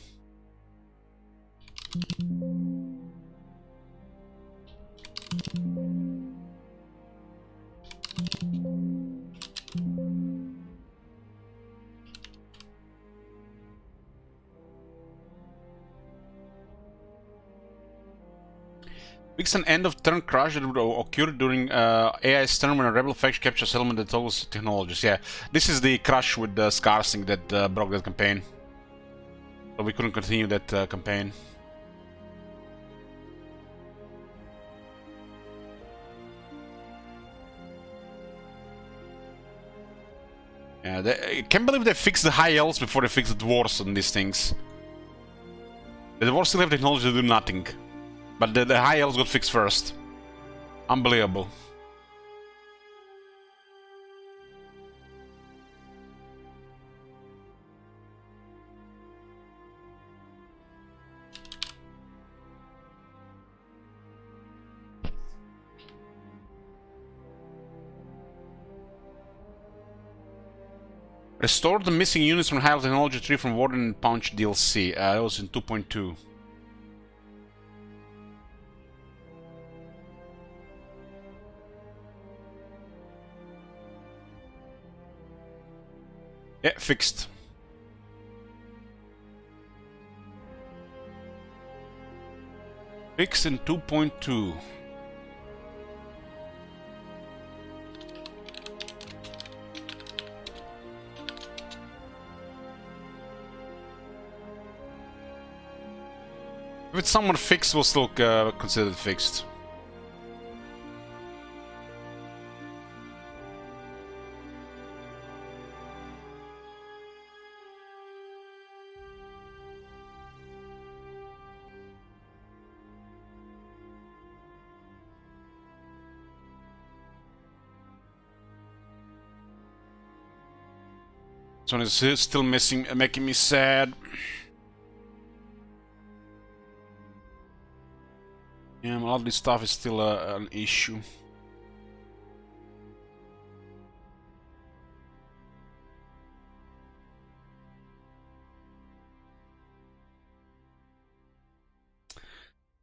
Fix an end of turn crash that would occur during AI's turn when a rebel faction captures element that toggles technologies. Yeah, this is the crash with the Scars thing that broke that campaign. So we couldn't continue that campaign. Yeah, I can't believe they fixed the high elves before they fixed the dwarves on these things. The dwarves still have technology to do nothing. But the high elves got fixed first. Unbelievable. Restore the missing units from High Technology tree from Warden and Punch DLC. That was in 2.2. Yeah, fixed. Fixed in 2.2. If it's somewhat fixed, we'll still consider it fixed. This one is still missing, making me sad. Yeah, a lot of this stuff is still an issue.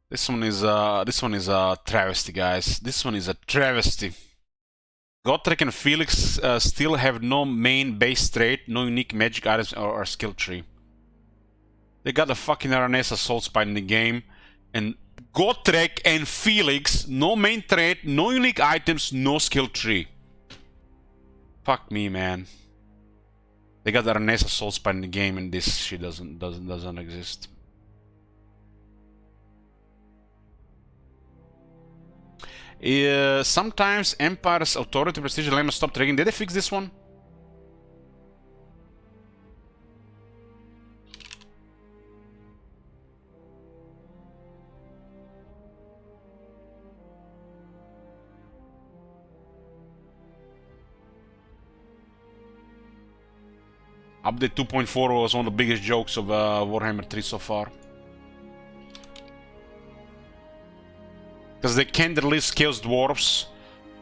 This one is a travesty, guys. This one is a travesty. Gotrek and Felix still have no main base trait, no unique magic items or skill tree. They got a fucking RNS Assault Spine in the game, and Gotrek and Felix, no main trait, no unique items, no skill tree. Fuck me, man. They got the RNS Assault Spine in the game, and this shit doesn't exist. Sometimes Empire's authority, prestige, and lemma stop trading. Did they fix this one? Update 2.4 was one of the biggest jokes of Warhammer 3 so far. Because they can't release Chaos Dwarfs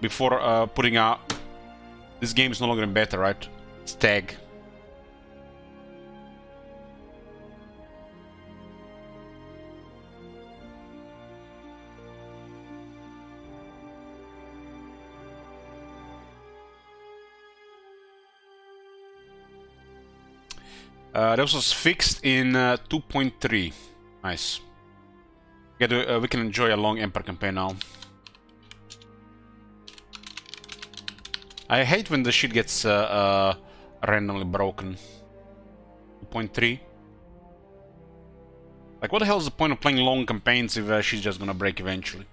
before putting out... This game is no longer in beta, right? It's tag. This was fixed in 2.3. Nice. We can enjoy a long Empire campaign now. I hate when the shit gets randomly broken. 2.3. Like, what the hell is the point of playing long campaigns if she's just gonna break eventually?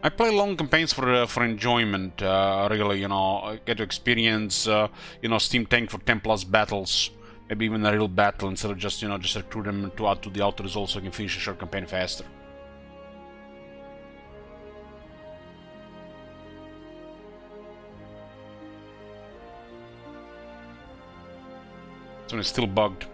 I play long campaigns for enjoyment, really, you know, get to experience, you know, Steam Tank for 10 plus battles, maybe even a real battle instead of just, you know, just recruit them to add to the auto result so I can finish a short campaign faster. This one is still bugged.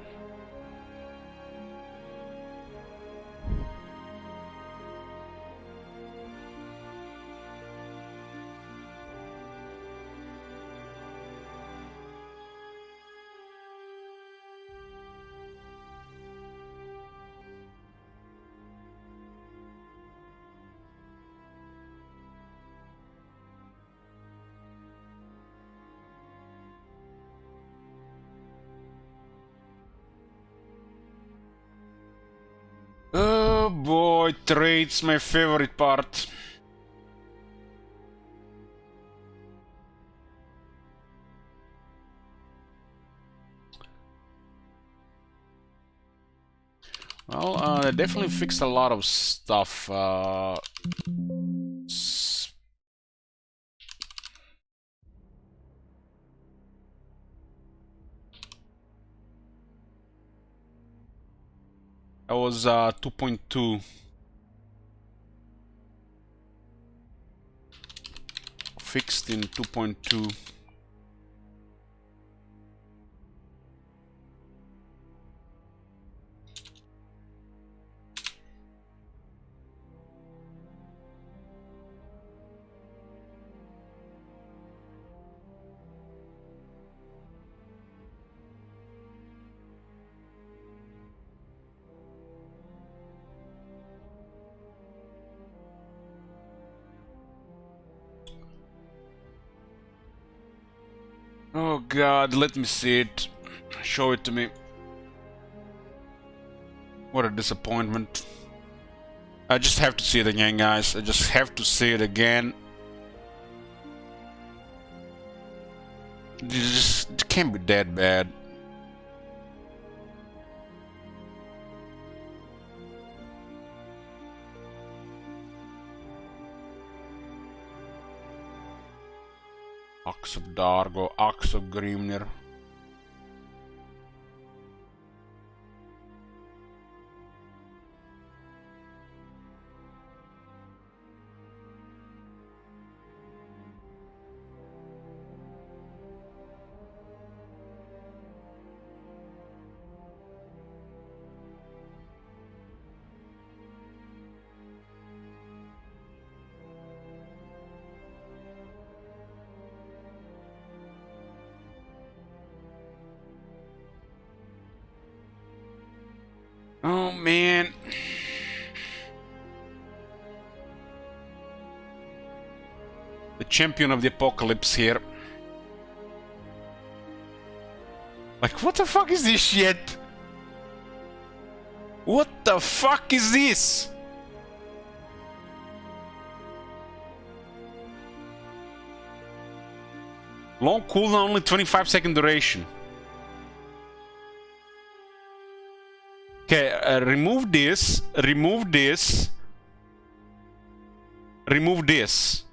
Oh, trade's my favorite part. Well, they definitely fixed a lot of stuff. That was 2.2. Fixed in 2.2. Oh god, let me see it. Show it to me. What a disappointment. I just have to see it again, guys. I just have to see it again. It can't be that bad. Axe of Dargo, Axe of Grimnir. Oh man. The champion of the apocalypse here. Like, what the fuck is this shit? What the fuck is this? Long cooldown, only 25-second duration. Okay, remove this, remove this, remove this.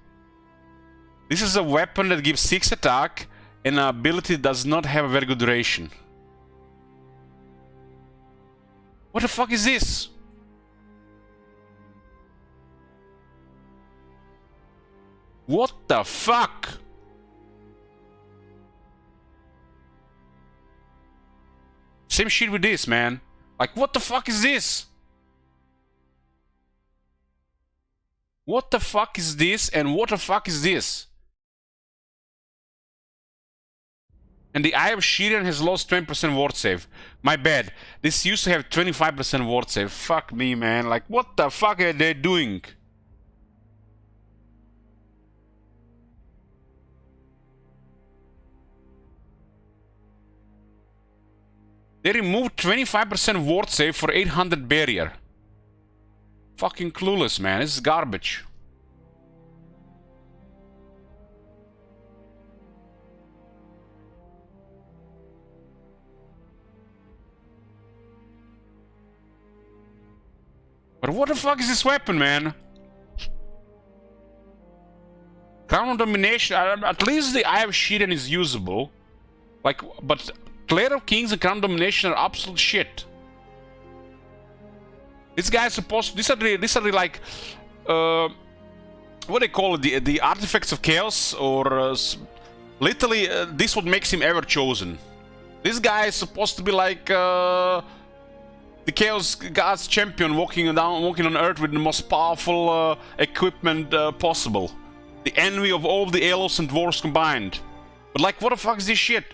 This is a weapon that gives 6 attack, and an ability does not have a very good duration. What the fuck is this? What the fuck? Same shit with this, man. Like, what the fuck is this? What the fuck is this, and what the fuck is this? And the Eye of Shirian has lost 20% ward save. My bad. This used to have 25% ward save. Fuck me, man. Like, what the fuck are they doing? They removed 25% ward save for 800 barrier. Fucking clueless, man. This is garbage. But what the fuck is this weapon, man? Crown of Domination, at least the Eye of Shirian is usable. Like, but Clair of Kings and Crown of Domination are absolute shit. This guy is supposed to, these are the like, what they call it, the artifacts of chaos, or literally this what makes him ever chosen. This guy is supposed to be like the Chaos God's champion, walking on Earth with the most powerful equipment possible. The envy of all the elves and dwarves combined. But like, what the fuck is this shit?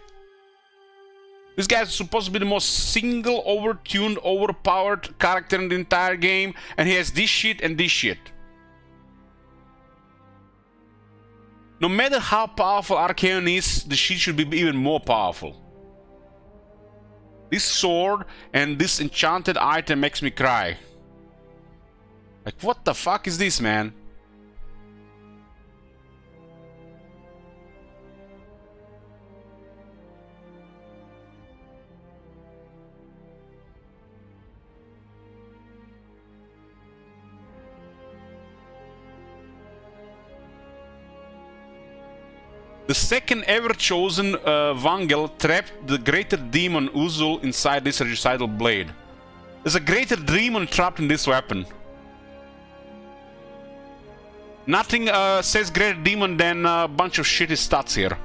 This guy is supposed to be the most single, overtuned, overpowered character in the entire game, and he has this shit and this shit. No matter how powerful Archaeon is, the shit should be even more powerful. This sword and this enchanted item makes me cry. Like, what the fuck is this, man? The second ever chosen Vangel trapped the greater demon Uzul inside this regicidal blade. There's a greater demon trapped in this weapon. Nothing says greater demon than a bunch of shitty stats here.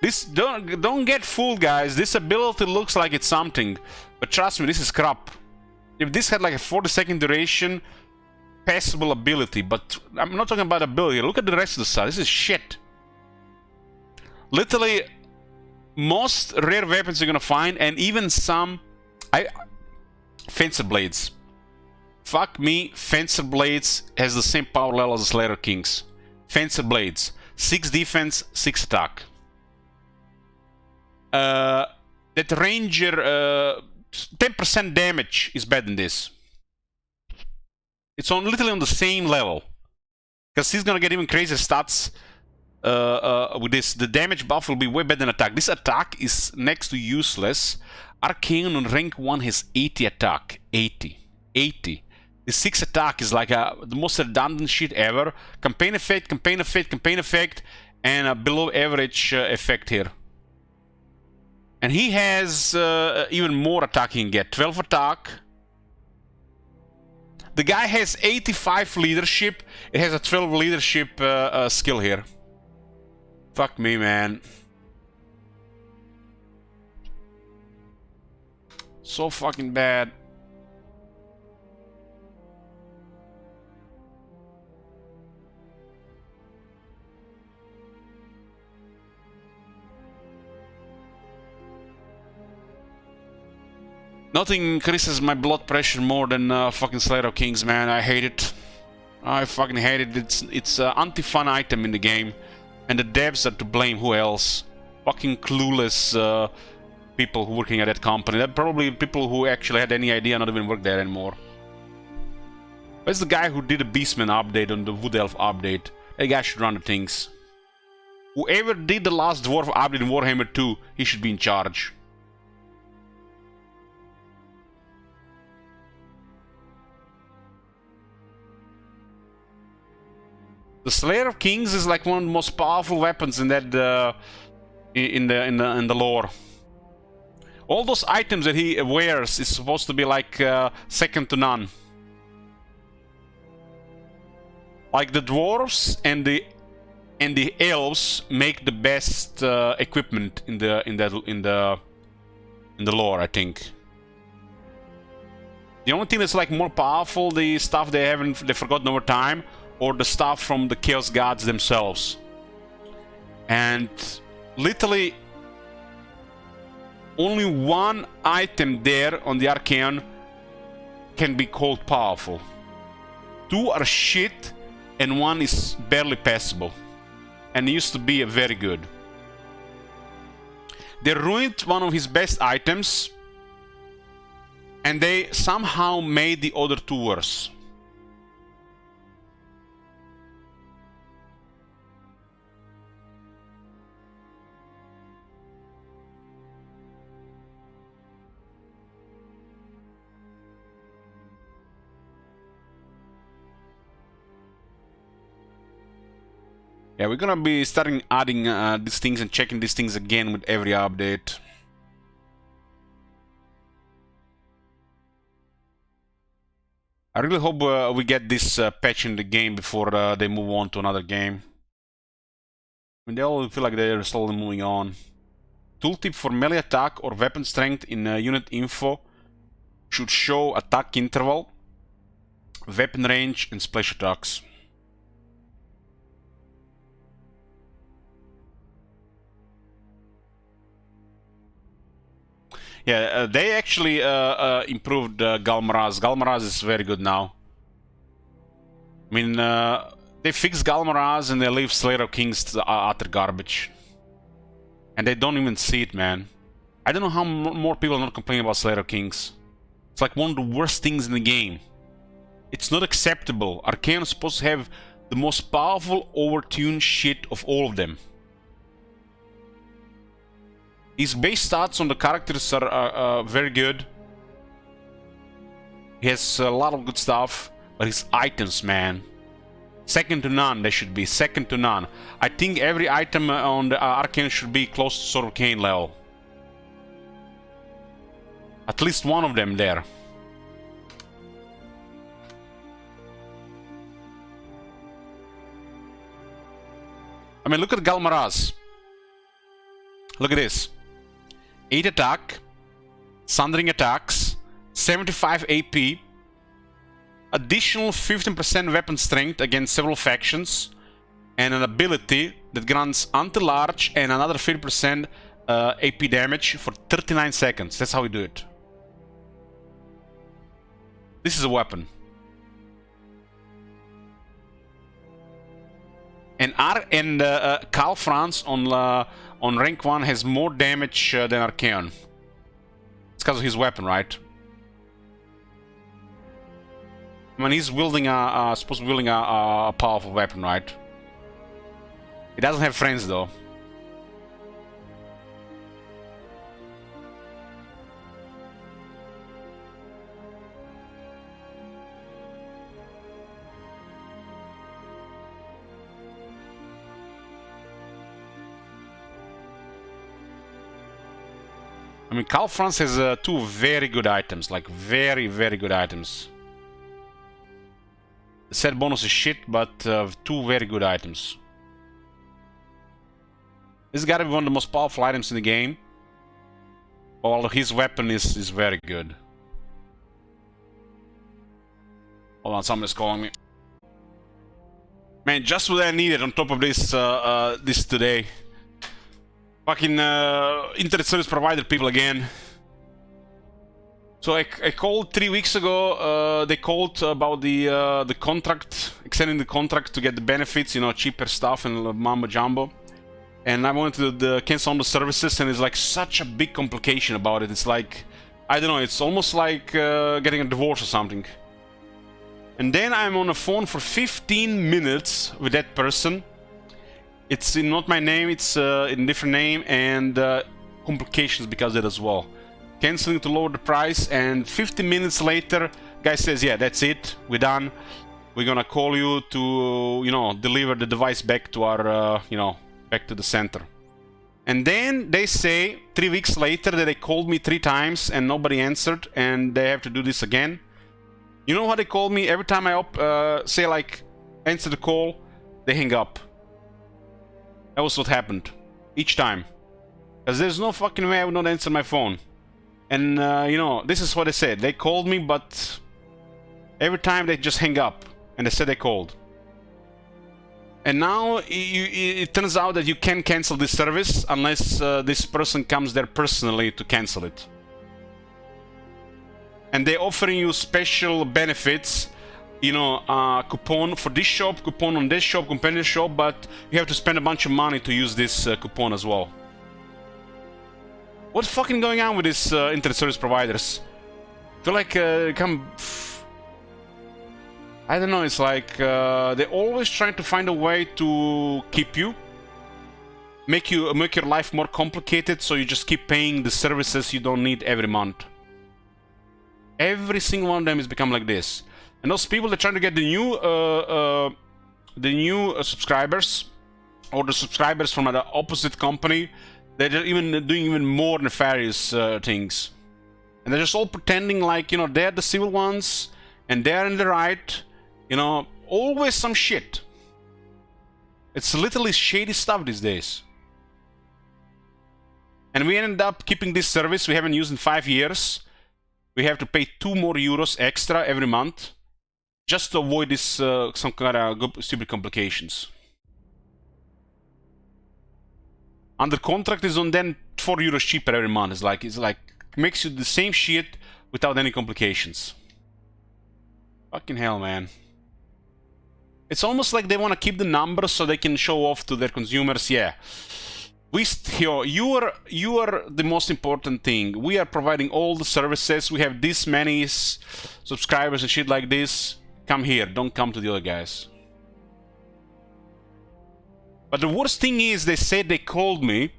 This don't get fooled, guys. This ability looks like it's something, but trust me, this is crap. If this had like a 40-second duration, passable ability, but I'm not talking about ability. Look at the rest of the stuff. This is shit. Literally, most rare weapons you're gonna find, and even some Fencer Blades. Fuck me, Fencer Blades has the same power level as the Slayer Kings. Fencer Blades, 6 defense, 6 attack. That Ranger 10% damage is better than this. It's literally on the same level, because he's gonna get even crazier stats with this. The damage buff will be way better than attack. This attack is next to useless. Arcane on rank 1 has 80 attack. 80. The 6 attack is like the most redundant shit ever. Campaign effect, campaign effect, campaign effect, and a below average effect here. And he has even more attack he can get. 12 attack. The guy has 85 leadership. It has a 12 leadership skill here. Fuck me, man. So fucking bad. Nothing increases my blood pressure more than fucking Slayer of Kings, man. I hate it. I fucking hate it. It's an anti-fun item in the game. And the devs are to blame. Who else? Fucking clueless people who working at that company. They're probably people who actually had any idea not even work there anymore. Where's the guy who did the Beastman update on the Wood Elf update? That guy should run the things. Whoever did the last Dwarf update in Warhammer 2, he should be in charge. The Slayer of Kings is like one of the most powerful weapons in that in the lore. All those items that he wears is supposed to be like second to none. Like the dwarves and the elves make the best equipment in the lore, I think. The only thing that's like more powerful, the stuff they've forgotten over time, or the stuff from the Chaos Gods themselves. And literally only one item there on the Archaeon can be called powerful. 2 are shit and 1 is barely passable. And used to be very good. They ruined one of his best items and they somehow made the other 2 worse. Yeah, we're gonna be starting adding these things and checking these things again with every update. I really hope we get this patch in the game before they move on to another game. I mean, they all feel like they're slowly moving on. Tooltip for melee attack or weapon strength in unit info should show attack interval, weapon range, and splash attacks. Yeah, they actually improved Galmaraz. Galmaraz is very good now. I mean, they fixed Galmaraz and they leave Slayer of Kings utter garbage. And they don't even see it, man. I don't know how more people are not complaining about Slayer Kings. It's like one of the worst things in the game. It's not acceptable. Arcanum is supposed to have the most powerful overtuned shit of all of them. His base stats on the characters are very good. He has a lot of good stuff, but his items, man, second to none. They should be second to none. I think every item on the Arcane should be close to Sword of Cain level. At least one of them there. I mean, look at Galmaraz. Look at this. 8 attack, Sundering attacks, 75 AP, additional 15% weapon strength against several factions, and an ability that grants anti-large and another 50% AP damage for 39 seconds. That's how we do it. This is a weapon. And Karl Franz on rank 1 has more damage than Archaon. It's because of his weapon, right? I mean, he's wielding supposed to be wielding a powerful weapon, right? He doesn't have friends, though. I mean, Karl Franz has 2 very good items, like very, very good items. The set bonus is shit, but 2 very good items. This gotta be one of the most powerful items in the game. Although his weapon is very good. Hold on, someone's calling me. Man, just what I needed on top of this this today. Fucking internet service provider people again. So I called 3 weeks ago. They called about the contract, extending the contract to get the benefits, you know, cheaper stuff and mambo jumbo. And I wanted to cancel on the services, and it's like such a big complication about it. It's like, I don't know, it's almost like getting a divorce or something. And then I'm on the phone for 15 minutes with that person. It's in not my name, it's in a different name, and complications because of it as well. Canceling to lower the price, and 50 minutes later, guy says, yeah, that's it, we're done. We're gonna call you to, you know, deliver the device back to our, you know, back to the center. And then they say 3 weeks later that they called me 3 times and nobody answered, and they have to do this again. You know how they call me? Every time I say like answer the call, they hang up. That was what happened each time, because there's no fucking way I would not answer my phone. And you know, this is what they said. They called me, but every time they just hang up, and they said they called. And now it turns out that you can cancel this service unless this person comes there personally to cancel it. And they're offering you special benefits, you know, coupon for this shop, coupon on this shop, coupon on this shop, but you have to spend a bunch of money to use this coupon as well. What's fucking going on with these internet service providers? I feel like I don't know, it's like they're always trying to find a way to keep you, make your life more complicated, so you just keep paying the services you don't need every month. Every single one of them has become like this. And those people that are trying to get the new subscribers, or the subscribers from the opposite company, they're even doing even more nefarious things. And they're just all pretending like, you know, they're the civil ones, and they're in the right. You know, always some shit. It's literally shady stuff these days. And we ended up keeping this service we haven't used in 5 years. We have to pay 2 more euros extra every month, just to avoid this some kind of stupid complications. Under contract is on then 4 euros cheaper every month. It's like makes you the same shit without any complications. Fucking hell, man. It's almost like they want to keep the numbers so they can show off to their consumers, yeah, You are the most important thing. We are providing all the services. We have this many subscribers and shit like this. Come here. Don't come to the other guys. But the worst thing is, they said they called me.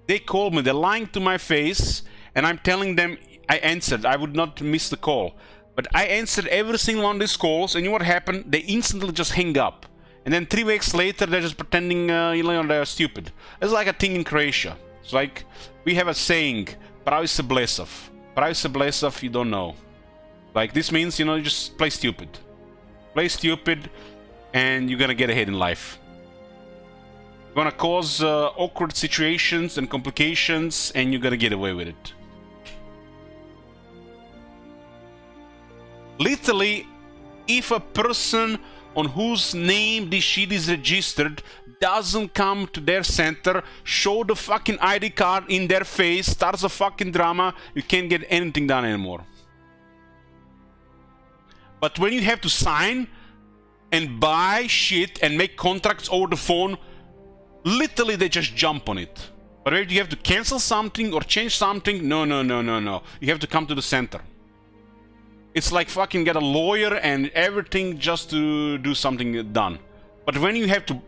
They called me. They're lying to my face, and I'm telling them I answered. I would not miss the call. But I answered every single one of these calls, and you know what happened? They instantly just hang up. And then 3 weeks later, they're just pretending, they're stupid. It's like a thing in Croatia. It's like, we have a saying, pravi se blesav. Pravi se blesav, you don't know. Like, this means, you just play stupid. Play stupid, and you're gonna get ahead in life. You're gonna cause awkward situations and complications, and you're gonna get away with it. Literally, if a person on whose name this shit is registered doesn't come to their center, show the fucking ID card in their face, starts a fucking drama, you can't get anything done anymore. But when you have to sign and buy shit and make contracts over the phone, literally they just jump on it. But if you have to cancel something or change something, no. You have to come to the center. It's like fucking get a lawyer and everything just to do something done. But when you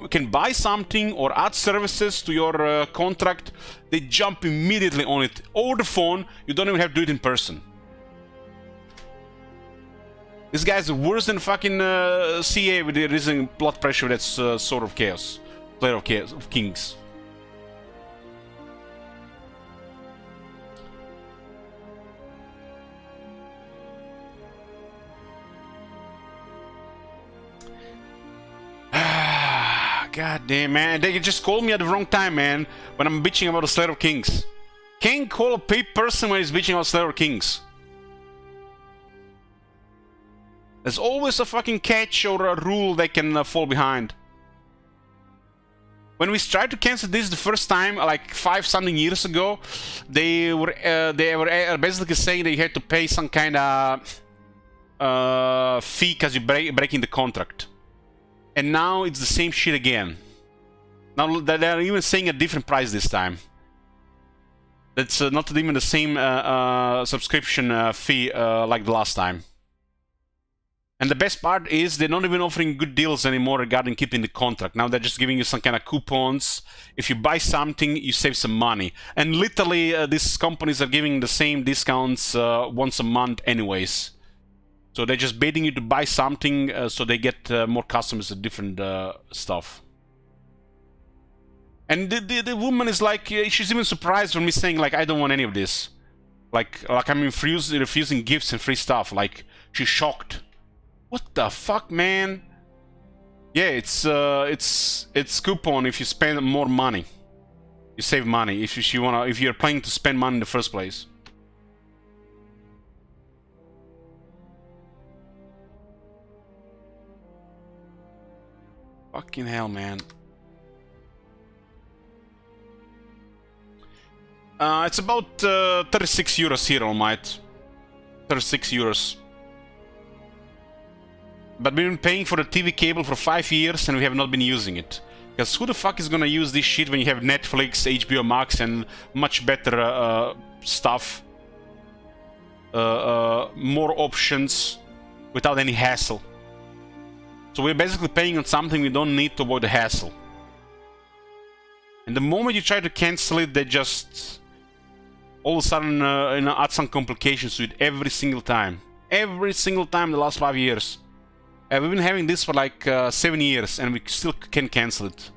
can buy something or add services to your contract, they jump immediately on it over the phone. You don't even have to do it in person. This guy's worse than fucking CA with the rising blood pressure. That's sort of chaos, player of chaos of kings. God damn, man. They just called me at the wrong time, man. When I'm bitching about the Slayer of Kings. Can't call a paid person when he's bitching about Slayer of Kings. There's always a fucking catch or a rule they can fall behind. When we tried to cancel this the first time, like 5-something years ago, they were basically saying that you had to pay some kind of fee because you're breaking the contract. And now it's the same shit again. Now they're even saying a different price this time. That's not even the same subscription fee like the last time. And the best part is they're not even offering good deals anymore regarding keeping the contract. Now they're just giving you some kind of coupons. If you buy something, you save some money. And literally these companies are giving the same discounts once a month anyways. So they're just baiting you to buy something so they get more customers at different stuff. And the woman is like, she's even surprised when me saying like, I don't want any of this. Like I'm refusing gifts and free stuff. Like, she's shocked. What the fuck, man? Yeah, it's coupon if you spend more money. You save money if you're planning to spend money in the first place. Fucking hell, man. It's about 36 euros here, Almight. 36 euros. But we've been paying for the TV cable for 5 years and we have not been using it. Because who the fuck is gonna use this shit when you have Netflix, HBO Max and much better stuff? More options without any hassle. So we're basically paying on something we don't need to avoid the hassle. And the moment you try to cancel it, they just all of a sudden add some complications to it every single time. Every single time the last 5 years. We've been having this for like 7 years and we still can't cancel it.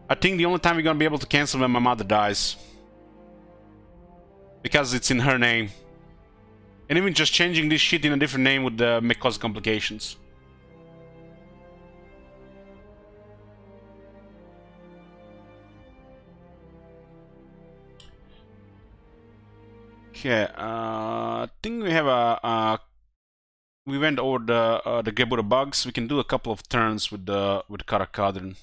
I think the only time we're gonna be able to cancel when my mother dies. Because it's in her name. And even just changing this shit in a different name would may cause complications. Okay, I think we have we went over the Jibber bugs. We can do a couple of turns with Karakadrin.